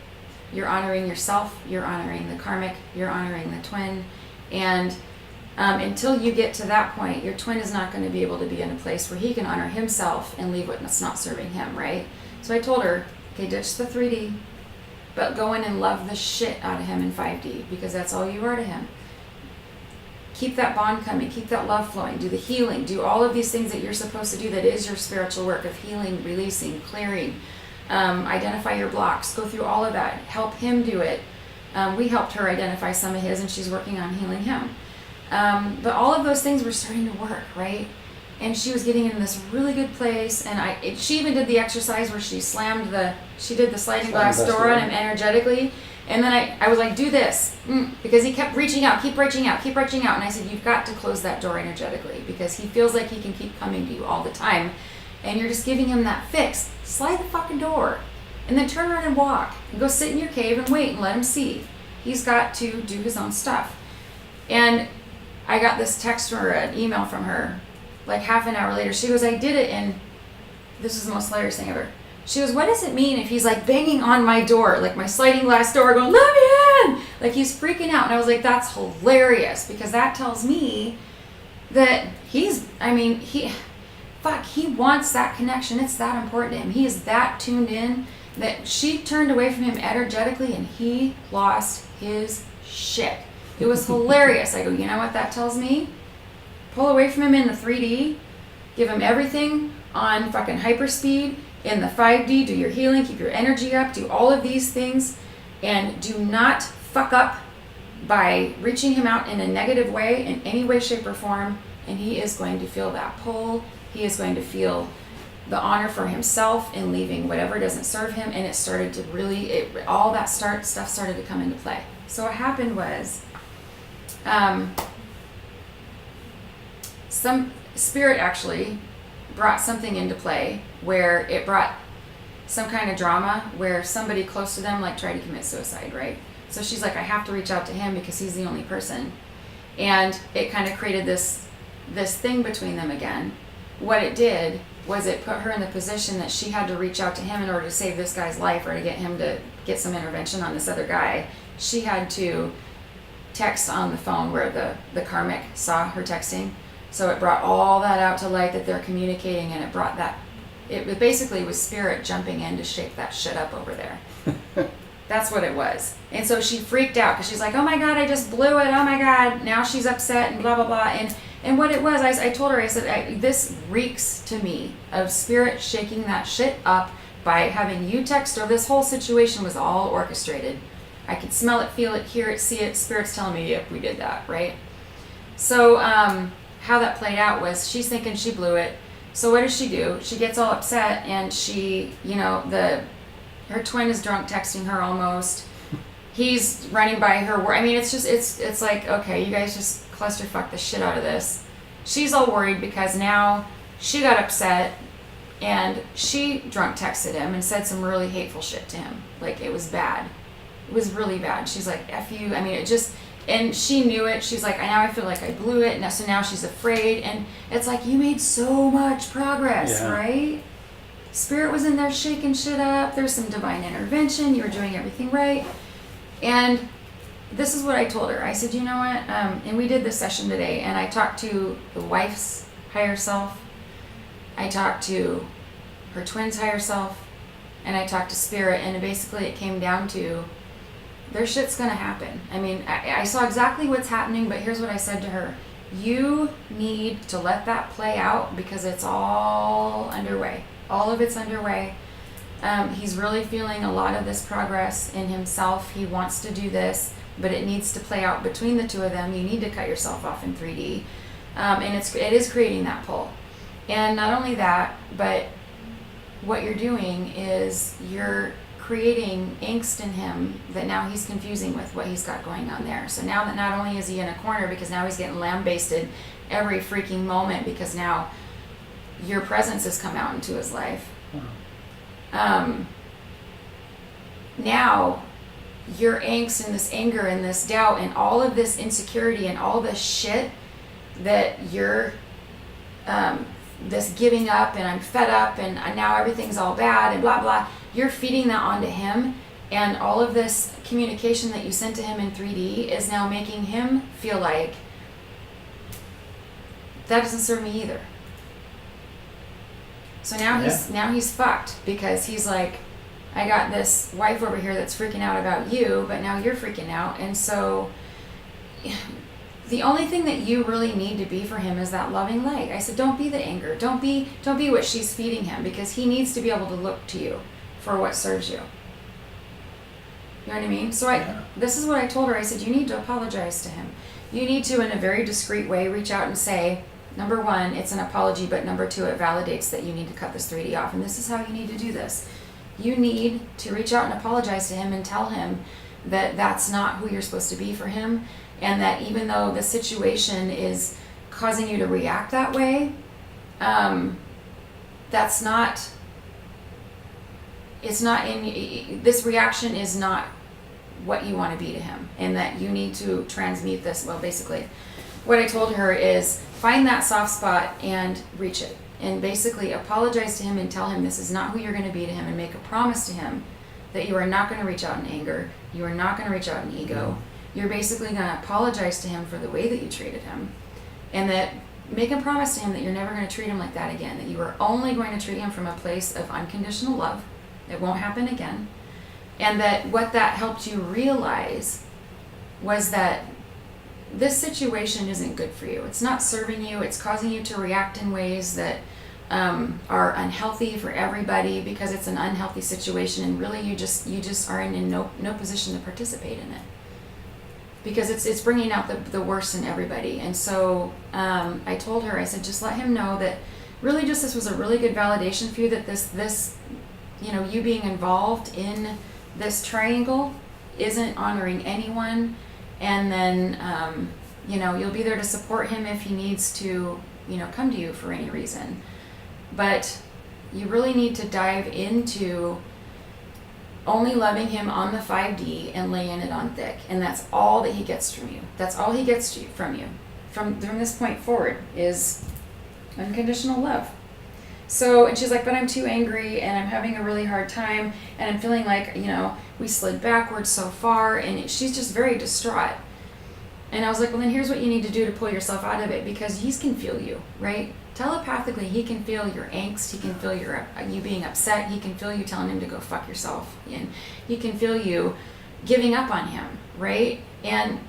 You're honoring yourself, you're honoring the karmic, you're honoring the twin. And until you get to that point, your twin is not going to be able to be in a place where he can honor himself and leave what's not serving him, right? So I told her, okay, ditch the 3D, but go in and love the shit out of him in 5D, because that's all you are to him. Keep that bond coming, keep that love flowing, do the healing, do all of these things that you're supposed to do that is your spiritual work of healing, releasing, clearing, identify your blocks, go through all of that, help him do it. We helped her identify some of his, and she's working on healing him. But all of those things were starting to work, right? And she was getting in this really good place, and she even did the exercise where she did the sliding glass door on him energetically. And then I was like, do this, because he kept reaching out, keep reaching out. And I said, you've got to close that door energetically, because he feels like he can keep coming to you all the time. And you're just giving him that fix. Slide the fucking door. And then turn around and walk. And go sit in your cave and wait and let him see. He's got to do his own stuff. And I got this text or an email from her, like half an hour later. She goes, I did it, and this is the most hilarious thing ever. She goes, what does it mean if he's like banging on my door, like my sliding glass door, going, let me in? Like he's freaking out. And I was like, that's hilarious, because that tells me that he wants that connection. It's that important to him. He is that tuned in that she turned away from him energetically and he lost his shit. It was hilarious. I go, you know what that tells me? Pull away from him in the 3D, give him everything on fucking hyperspeed. In the 5D, do your healing, keep your energy up, do all of these things, and do not fuck up by reaching him out in a negative way, in any way, shape, or form, and he is going to feel that pull. He is going to feel the honor for himself in leaving whatever doesn't serve him, and it started to really, all that stuff started to come into play. So what happened was, some spirit actually brought something into play where it brought some kind of drama where somebody close to them like tried to commit suicide, right? So she's like, I have to reach out to him because he's the only person. And it kind of created this thing between them again. What it did was it put her in the position that she had to reach out to him in order to save this guy's life or to get him to get some intervention on this other guy. She had to text on the phone where the karmic saw her texting. So it brought all that out to light that they're communicating, and it brought that, it basically was spirit jumping in to shake that shit up over there. That's what it was. And so she freaked out because she's like, oh my God, I just blew it. Oh my God. Now she's upset and blah, blah, blah. And what it was, I told her, I said, this reeks to me of spirit shaking that shit up by having you text her. This whole situation was all orchestrated. I could smell it, feel it, hear it, see it. Spirit's telling me, yep, we did that, right? So, how that played out was she's thinking she blew it. So what does she do? She gets all upset, and she, her twin is drunk texting her almost. he's running by her. I mean, it's just, it's like, okay, you guys just clusterfuck the shit out of this. She's all worried because now she got upset and she drunk texted him and said some really hateful shit to him. Like, it was bad. It was really bad. She's like, F you. I mean, it just, and she knew it. She's like, now I feel like I blew it. And so now she's afraid. And it's like, you made so much progress, right? Spirit was in there shaking shit up. There's some divine intervention. You were doing everything right. And this is what I told her. I said, you know what? And we did this session today. And I talked to the wife's higher self. I talked to her twin's higher self. And I talked to Spirit. And basically it came down to, their shit's gonna happen. I mean, I saw exactly what's happening, but here's what I said to her. You need to let that play out because it's all underway. All of it's underway. He's really feeling a lot of this progress in himself. He wants to do this, but it needs to play out between the two of them. You need to cut yourself off in 3D. And it is creating that pull. And not only that, but what you're doing is you're creating angst in him that now he's confusing with what he's got going on there. So now that not only is he in a corner because now he's getting lambasted every freaking moment because now your presence has come out into his life. Now your angst and this anger and this doubt and all of this insecurity and all this shit that you're this giving up and I'm fed up and now everything's all bad and blah blah, you're feeding that onto him, and all of this communication that you sent to him in 3D is now making him feel like that doesn't serve me either. So now he's fucked because he's like, I got this wife over here that's freaking out about you, but now you're freaking out. And so the only thing that you really need to be for him is that loving light. I said, don't be the anger. Don't be what she's feeding him, because he needs to be able to look to you for what serves you. You know what I mean? So this is what I told her. I said, you need to apologize to him. You need to, in a very discreet way, reach out and say, number one, it's an apology, but number two, it validates that you need to cut this 3D off, and this is how you need to do this. You need to reach out and apologize to him and tell him that that's not who you're supposed to be for him, and that even though the situation is causing you to react that way, that's not, it's not in, this reaction is not what you want to be to him, and that you need to transmute this. Well, basically, what I told her is find that soft spot and reach it, and basically apologize to him and tell him this is not who you're going to be to him, and make a promise to him that you are not going to reach out in anger, you are not going to reach out in ego. You're basically going to apologize to him for the way that you treated him, and that make a promise to him that you're never going to treat him like that again, that you are only going to treat him from a place of unconditional love. It won't happen again. And that what that helped you realize was that this situation isn't good for you. It's not serving you. It's causing you to react in ways that are unhealthy for everybody, because it's an unhealthy situation, and really you just are in no position to participate in it, because it's bringing out the worst in everybody. And so I told her, I said, just let him know that really just this was a really good validation for you, that this you know, you being involved in this triangle isn't honoring anyone, and then you know, you'll be there to support him if he needs to, you know, come to you for any reason. But you really need to dive into only loving him on the 5D and laying it on thick, and that's all that he gets from you. That's all he gets from you from this point forward is unconditional love. So, and she's like, but I'm too angry and I'm having a really hard time and I'm feeling like, you know, we slid backwards so far, and she's just very distraught. And I was like, well, then here's what you need to do to pull yourself out of it, because he can feel you, right? Telepathically, he can feel your angst, he can feel you being upset, he can feel you telling him to go fuck yourself, and he can feel you giving up on him, right? And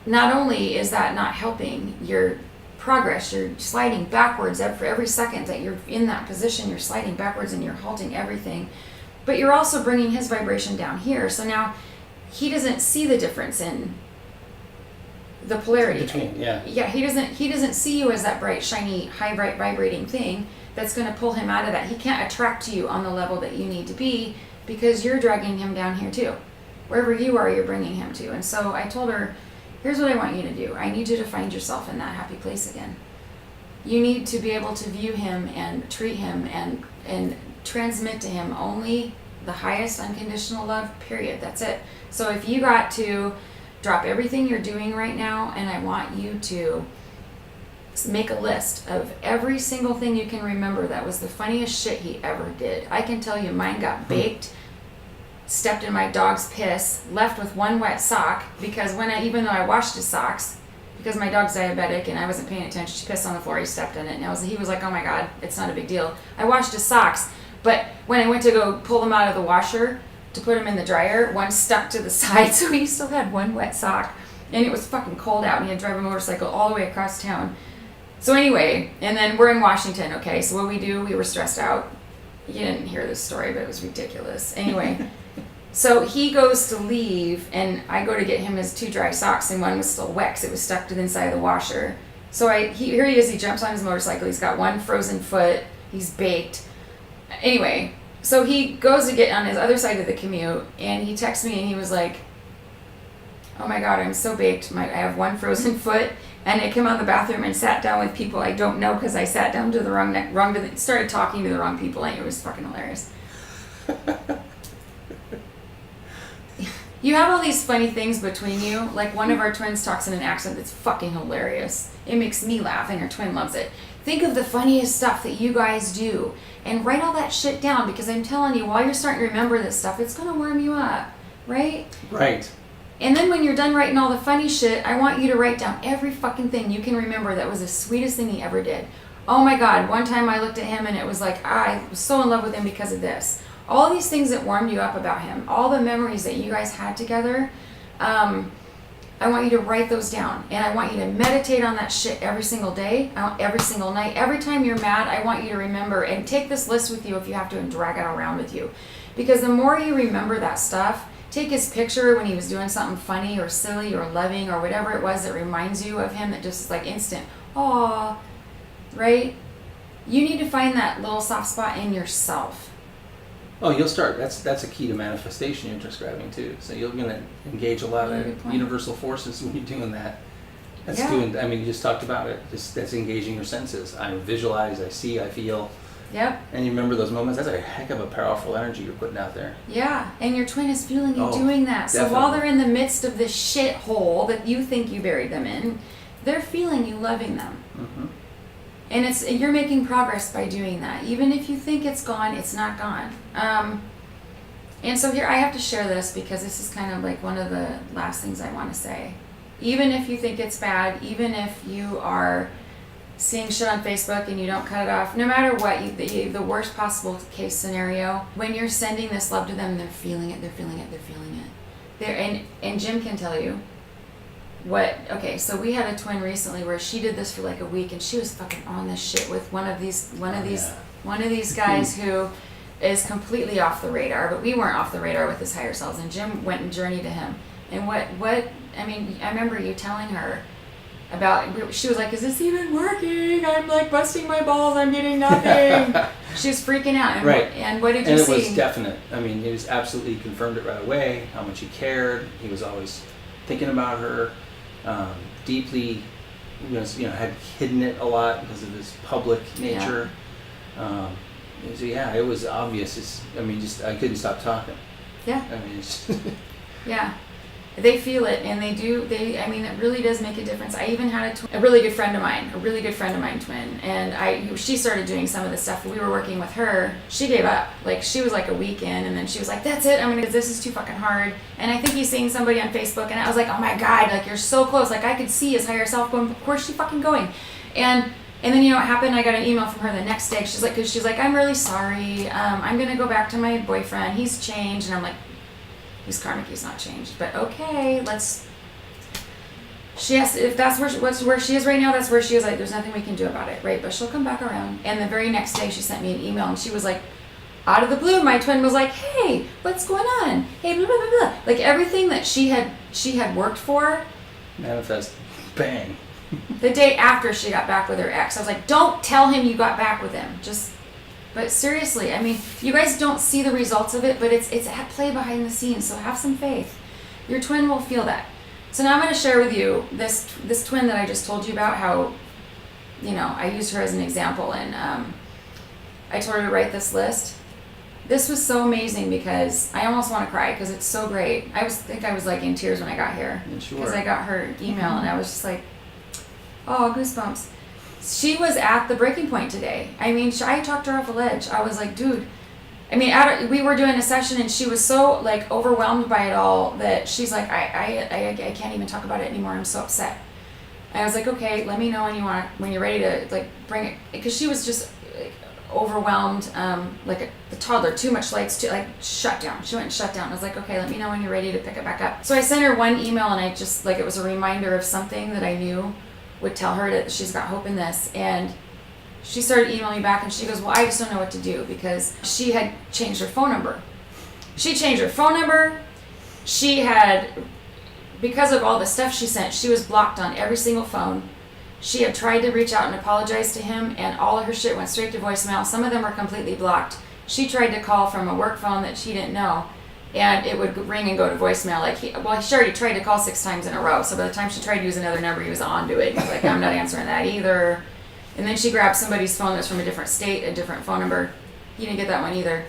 not only is that not helping your progress, you're sliding backwards for every second that you're in that position, you're sliding backwards and you're halting everything, but you're also bringing his vibration down here. So now he doesn't see the difference in the polarity. Between, He doesn't see you as that bright, shiny, high, bright, vibrating thing that's going to pull him out of that. He can't attract you on the level that you need to be, because you're dragging him down here too. Wherever you are, you're bringing him to. And so I told her, here's what I want you to do. I need you to find yourself in that happy place again. You need to be able to view him and treat him and transmit to him only the highest unconditional love, period. That's it. So if you got to drop everything you're doing right now, and I want you to make a list of every single thing you can remember that was the funniest shit he ever did. I can tell you mine got baked, stepped in my dog's piss, left with one wet sock, because even though I washed his socks, because my dog's diabetic and I wasn't paying attention, she pissed on the floor, he stepped in it, and he was like, oh my God, it's not a big deal. I washed his socks, but when I went to go pull them out of the washer to put them in the dryer, one stuck to the side, so he still had one wet sock, and it was fucking cold out, and he had to drive a motorcycle all the way across town. So anyway, and then we're in Washington, okay, so what we were stressed out. You didn't hear this story, but it was ridiculous. Anyway, so he goes to leave, and I go to get him his 2 dry socks, and one was still wet because it was stuck to the inside of the washer. So here he is, he jumps on his motorcycle, he's got one frozen foot, he's baked. Anyway, so he goes to get on his other side of the commute, and he texts me, and he was like, oh my God, I'm so baked, I have one frozen foot. And I came out of the bathroom and sat down with people I don't know because I sat down to the started talking to the wrong people, and it was fucking hilarious. You have all these funny things between you. Like one of our twins talks in an accent that's fucking hilarious. It makes me laugh, and your twin loves it. Think of the funniest stuff that you guys do and write all that shit down, because I'm telling you, while you're starting to remember this stuff, it's going to warm you up, right? Right. And then when you're done writing all the funny shit, I want you to write down every fucking thing you can remember that was the sweetest thing he ever did. Oh my God, one time I looked at him and it was like, I was so in love with him because of this. All these things that warmed you up about him, all the memories that you guys had together, I want you to write those down. And I want you to meditate on that shit every single day, every single night. Every time you're mad, I want you to remember, and take this list with you if you have to, and drag it around with you. Because the more you remember that stuff, take his picture when he was doing something funny or silly or loving or whatever it was that reminds you of him, that just like instant, aw, right? You need to find that little soft spot in yourself. Oh, you'll start. That's a key to manifestation you're describing too. So you're going to engage a lot of universal forces when you're doing that. That's you just talked about it. That's engaging your senses. I visualize, I see, I feel. Yep. And you remember those moments. That's a heck of a powerful energy you're putting out there. Yeah, and your twin is feeling you doing that. So while they're in the midst of this shithole that you think you buried them in, they're feeling you loving them. Mm-hmm. And you're making progress by doing that. Even if you think it's gone, it's not gone. And so here, I have to share this because this is kind of like one of the last things I want to say. Even if you think it's bad, even if you are seeing shit on Facebook and you don't cut it off, no matter what, the worst possible case scenario, when you're sending this love to them, they're feeling it, they're feeling it, they're feeling it. And Jim can tell you so we had a twin recently where she did this for like a week, and she was fucking on this shit with one of these guys who is completely off the radar, but we weren't off the radar with his higher selves, and Jim went and journeyed to him. And I remember you telling her about, she was like, is this even working? I'm like busting my balls, I'm getting nothing. She was freaking out. And right. And what did you see? And it was definite. He was absolutely confirmed it right away, how much he cared. He was always thinking about her, deeply, had hidden it a lot because of his public nature. Yeah. It was obvious. I couldn't stop talking. Yeah. Yeah. They feel it, and they do. It really does make a difference. I even had a really good friend of mine, twin, and she started doing some of the stuff. We were working with her. She gave up. Like, she was like a week in, and then she was like, that's it. This is too fucking hard. And I think he's seeing somebody on Facebook, and I was like, oh my God, like, you're so close. Like, I could see his higher self going, where's she fucking going? And then what happened? I got an email from her the next day. She's like, I'm really sorry. I'm gonna go back to my boyfriend. He's changed. And I'm like, he's karmic, he's not changed. But okay, if that's where she is right now, that's where she is. Like, there's nothing we can do about it, right? But she'll come back around. And the very next day, she sent me an email, and she was like, out of the blue, my twin was like, hey, what's going on? Hey, blah, blah, blah, blah. Like, everything that she had worked for. Manifest. Bang. The day after she got back with her ex. I was like, don't tell him you got back with him. Just But seriously, I mean, you guys don't see the results of it, but it's at play behind the scenes. So have some faith. Your twin will feel that. So now I'm going to share with you this twin that I just told you about, how, you know, I used her as an example, and I told her to write this list. This was so amazing because I almost want to cry because it's so great. I think I was like in tears when I got here because I got her email and I was just like, oh, goosebumps. She was at the breaking point today. I mean, I talked her off a ledge. I was like, dude. I mean, we were doing a session and she was so like overwhelmed by it all that she's like, I can't even talk about it anymore. I'm so upset. And I was like, okay, let me know when you're ready to like bring it, because she was just like, overwhelmed, like the toddler, too much lights, like shut down. She went and shut down. I was like, okay, let me know when you're ready to pick it back up. So I sent her one email and I just like, it was a reminder of something that I knew would tell her that she's got hope in this. And she started emailing me back and she goes, well, I just don't know what to do, because she had changed her phone number. She changed her phone number. She had, because of all the stuff she sent, she was blocked on every single phone. She had tried to reach out and apologize to him, and all of her shit went straight to voicemail. Some of them were completely blocked. She tried to call from a work phone that she didn't know, and it would ring and go to voicemail. Like she already tried to call 6 times in a row. So by the time she tried to use another number, he was on to it. He's like, I'm not answering that either. And then she grabbed somebody's phone that's from a different state, a different phone number. He didn't get that one either.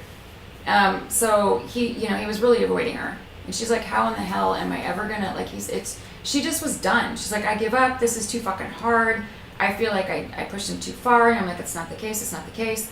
So he was really avoiding her. And she's like, how in the hell am I ever gonna, like, she just was done. She's like, I give up. This is too fucking hard. I feel like I pushed him too far. And I'm like, it's not the case. It's not the case.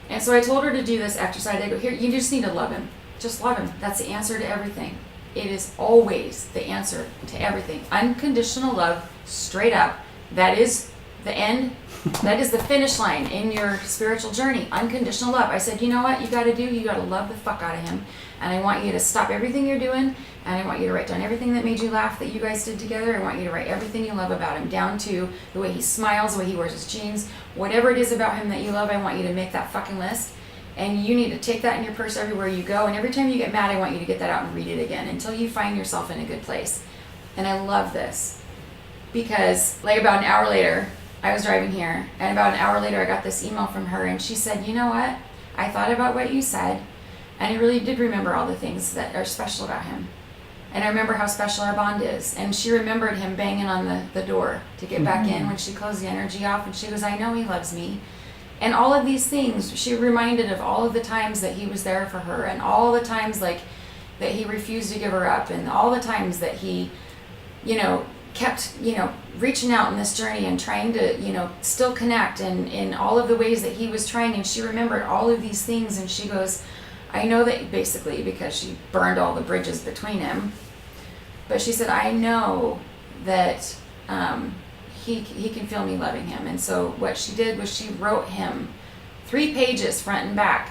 And so I told her to do this exercise. I go, here, you just need to love him. Just love him. That's the answer to everything. It is always the answer to everything. Unconditional love, straight up. That is the end. That is the finish line in your spiritual journey. Unconditional love. I said, you know what you got to do? You got to love the fuck out of him. And I want you to stop everything you're doing. And I want you to write down everything that made you laugh that you guys did together. I want you to write everything you love about him, down to the way he smiles, the way he wears his jeans. Whatever it is about him that you love, I want you to make that fucking list. And you need to take that in your purse everywhere you go. And every time you get mad, I want you to get that out and read it again until you find yourself in a good place. And I love this because like about an hour later, I was driving here, and about an hour later I got this email from her, and she said, you know what? I thought about what you said, and I really did remember all the things that are special about him. And I remember how special our bond is. And she remembered him banging on the door to get back in when she closed the energy off, and she goes, I know he loves me. And all of these things, she reminded of all of the times that he was there for her, and all the times like that he refused to give her up, and all the times that he, kept, reaching out in this journey and trying to, still connect, and in all of the ways that he was trying. And she remembered all of these things, and she goes, I know that, basically because she burned all the bridges between him, but she said, I know that he can feel me loving him. And so what she did was she wrote him 3 pages front and back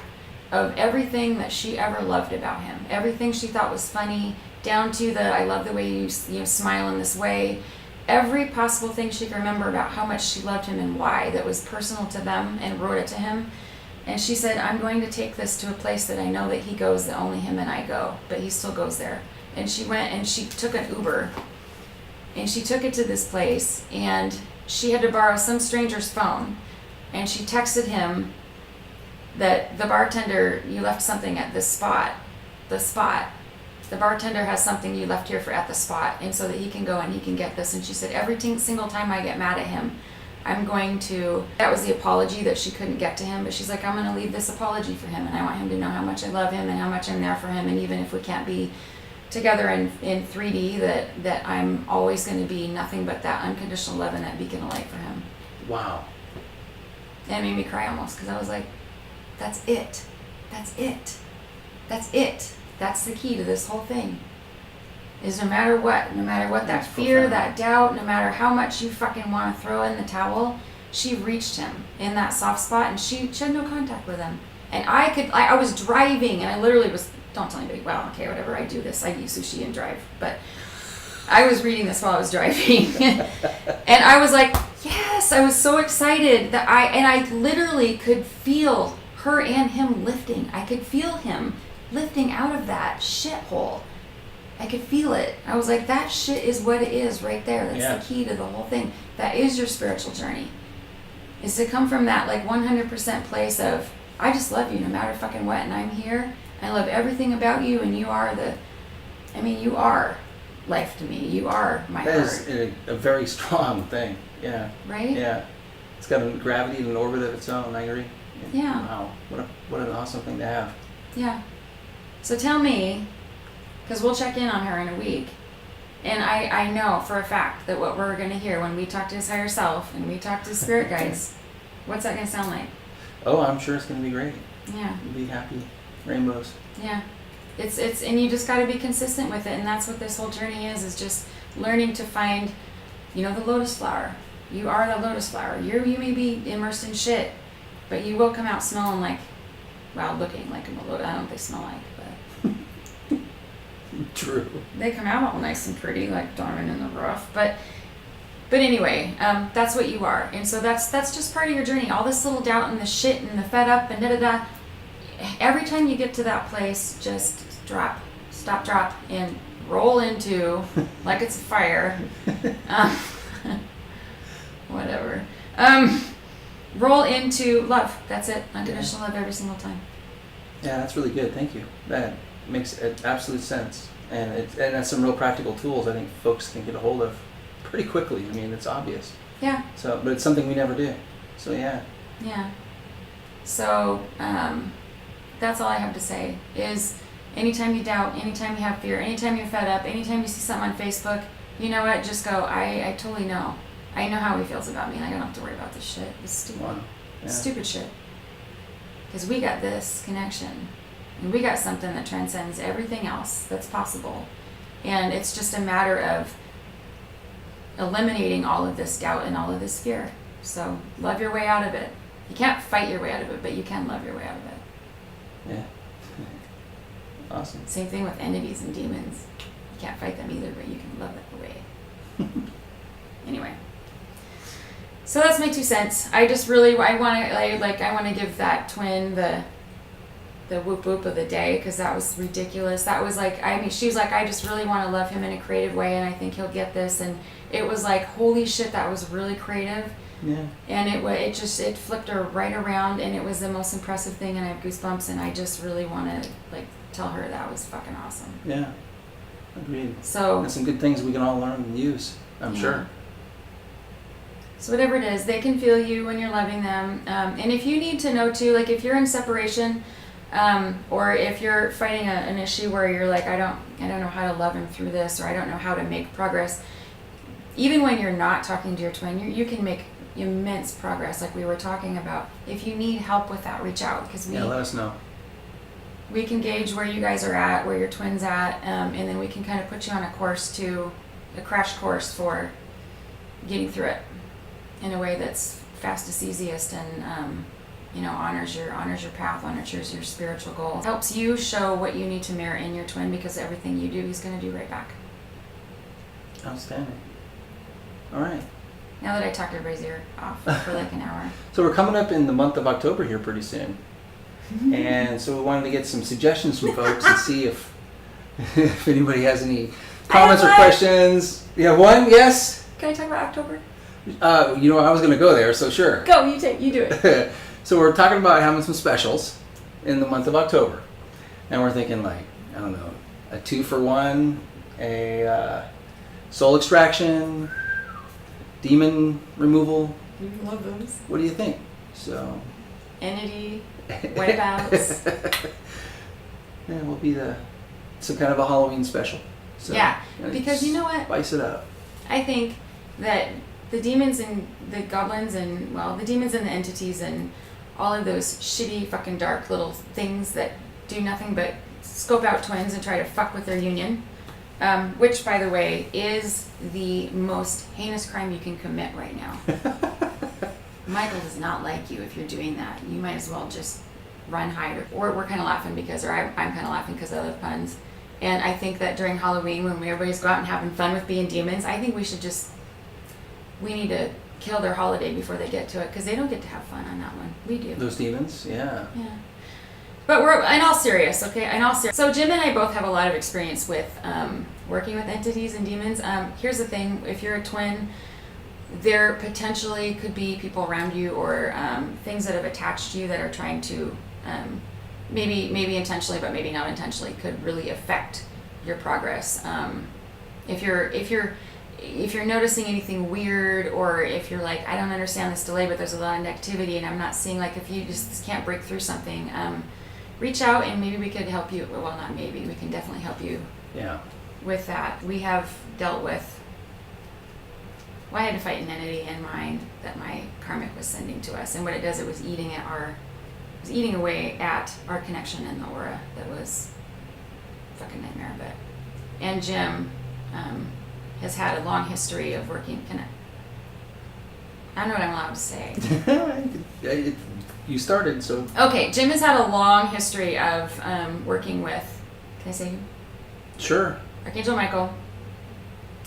of everything that she ever loved about him, everything she thought was funny, down to the, I love the way you smile in this way, every possible thing she could remember about how much she loved him and why, that was personal to them, and wrote it to him. And she said, I'm going to take this to a place that I know that he goes, that only him and I go, but he still goes there. And she went and she took an Uber, and she took it to this place, and she had to borrow some stranger's phone, and she texted him that the bartender, you left something at this spot, the bartender has something you left here at the spot, and so that he can go and he can get this. And she said, every single time I get mad at him, I'm going to, that was the apology that she couldn't get to him, but she's like, I'm going to leave this apology for him, and I want him to know how much I love him and how much I'm there for him, and even if we can't be together in 3D, that I'm always going to be nothing but that unconditional love and that beacon of light for him. Wow. And it made me cry almost, because I was like, that's it. That's it. That's it. That's the key to this whole thing. Is no matter what, that fear, profound. That doubt, no matter how much you fucking want to throw in the towel, she reached him in that soft spot, and she had no contact with him. And I was driving, and I literally was, don't tell anybody, well, okay, whatever, I do this, I eat sushi and drive, but I was reading this while I was driving. And I was like, yes, I was so excited that I literally could feel her and him lifting. I could feel him lifting out of that shithole. I could feel it. I was like, that shit is what it is right there. That's the key to the whole thing. That is your spiritual journey. Is to come from that like 100% place of, I just love you no matter fucking what, and I'm here. I love everything about you, and you are you are life to me. You are my heart. That is a very strong thing. Yeah. Right? Yeah. It's got a gravity and an orbit of its own. I agree. Yeah. Wow. What an awesome thing to have. Yeah. So tell me, because we'll check in on her in a week, and I know for a fact that what we're going to hear when we talk to his higher self and we talk to spirit guides, what's that going to sound like? Oh, I'm sure it's going to be great. Yeah. You'll be happy. Rainbows. Yeah. It's and you just got to be consistent with it, and that's what this whole journey is just learning to find, the lotus flower. You are the lotus flower. You may be immersed in shit, but you will come out smelling like, looking like a lotus. I don't know what they smell like, but True. they come out all nice and pretty, like diamond in the rough. But anyway, that's what you are, and so that's just part of your journey. All this little doubt and the shit and the fed up and da-da-da. Every time you get to that place, just stop, drop, and roll into, like it's a fire. Whatever. Roll into love. That's it. Unconditional love every single time. Yeah, that's really good. Thank you. That makes absolute sense. And that's some real practical tools I think folks can get a hold of pretty quickly. I mean, it's obvious. Yeah. So, but it's something we never do. So, yeah. Yeah. So, that's all I have to say is anytime you doubt, anytime you have fear, anytime you're fed up, anytime you see something on Facebook, you know what? Just go, I totally know. I know how he feels about me, and I don't have to worry about this shit. It's stupid. Wow. Yeah. Stupid shit. Because we got this connection, and we got something that transcends everything else that's possible. And it's just a matter of eliminating all of this doubt and all of this fear. So love your way out of it. You can't fight your way out of it, but you can love your way out of it. Yeah. Awesome. Same thing with entities and demons. You can't fight them either, but you can love it away. Anyway. So that's my 2 cents. I just really, I want to give that twin the whoop whoop of the day, because that was ridiculous. That was like, she was like, I just really want to love him in a creative way, and I think he'll get this. And it was like, holy shit, that was really creative. Yeah. And it flipped her right around, and it was the most impressive thing, and I have goosebumps, and I just really want to tell her that was fucking awesome. Yeah. Agreed. So there's some good things we can all learn and use, I'm sure. So whatever it is, they can feel you when you're loving them. And if you need to know too, if you're in separation, or if you're fighting an issue where you're like, I don't know how to love him through this, or I don't know how to make progress. Even when you're not talking to your twin, you can make immense progress, like we were talking about. If you need help with that, reach out, because let us know. We can gauge where you guys are at, where your twin's at, and then we can kind of put you on a crash course for getting through it in a way that's fastest, easiest, and honors your path, honors your spiritual goal. Helps you show what you need to mirror in your twin, because everything you do, he's going to do right back. Outstanding. All right. Now that I talked everybody's ear off for an hour. So we're coming up in the month of October here pretty soon. And so we wanted to get some suggestions from folks and see if anybody has any comments or questions. You have one? Yes? Can I talk about October? I was going to go there, so sure. Go, you do it. So we're talking about having some specials in the month of October. And we're thinking I don't know, a 2-for-1, a soul extraction, demon removal. You love those. What do you think? So entity, wipeouts. Yeah, we'll be some kind of a Halloween special. So, yeah, because you know what? Spice it up. I think that the demons and the goblins and, the demons and the entities and all of those shitty fucking dark little things that do nothing but scope out twins and try to fuck with their union, which, by the way, is the most heinous crime you can commit right now. Michael does not like you if you're doing that. You might as well just run, hide, or we're kind of laughing because, or I'm kind of laughing because I love puns. And I think that during Halloween, when everybody's go out and having fun with being demons, I think we need to kill their holiday before they get to it, because they don't get to have fun on that one. We do. Those demons, yeah. Yeah. But we're in all serious, okay? In all serious. So Jim and I both have a lot of experience with working with entities and demons. Here's the thing: if you're a twin, there potentially could be people around you or things that have attached to you that are trying to maybe intentionally, but maybe not intentionally, could really affect your progress. If you're noticing anything weird, or if you're like, I don't understand this delay, but there's a lot of negativity and I'm not seeing, like, if you just can't break through something, reach out and maybe we could help you. Well, not maybe, we can definitely help you with that. We have dealt with, I had to fight an entity in mind that my karmic was sending to us, and what it does, it was eating away at our connection in the aura. That was a fucking nightmare. But and Jim has had a long history of working. I don't know what I'm allowed to say. You started, so. Okay, Jim has had a long history of working with, can I say who? Sure. Archangel Michael,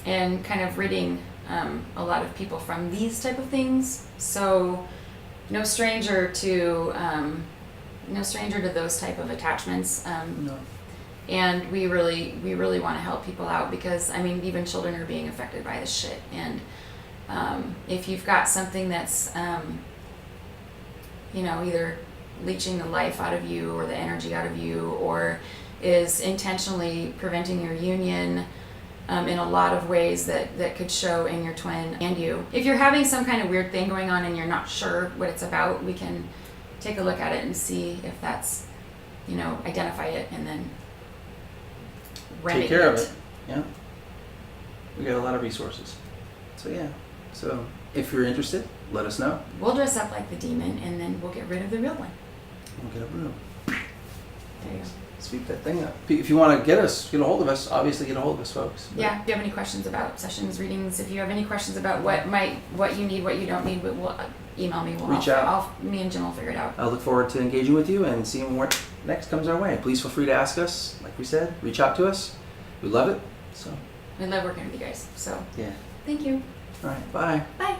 and kind of ridding a lot of people from these type of things. So no stranger to those type of attachments. No. And we really want to help people out, because I mean, even children are being affected by this shit. And if you've got something that's either leeching the life out of you or the energy out of you, or is intentionally preventing your union in a lot of ways that could show in your twin and you. If you're having some kind of weird thing going on and you're not sure what it's about, we can take a look at it and see if that's, identify it and then remedy take care of it. Yeah. We got a lot of resources. So yeah. So if you're interested, let us know. We'll dress up like the demon and then we'll get rid of the real one. We'll get a broom. There you go. Sweep that thing up. If you want to get a hold of us, obviously get a hold of us, folks. But yeah. If you have any questions about sessions, readings, if you have any questions about what you need, what you don't need, we'll email me. Reach out. Me and Jim will figure it out. I'll look forward to engaging with you and seeing what next comes our way. Please feel free to ask us. Like we said, reach out to us. We love it. So We love working with you guys. So yeah. thank you. All right. Bye. Bye.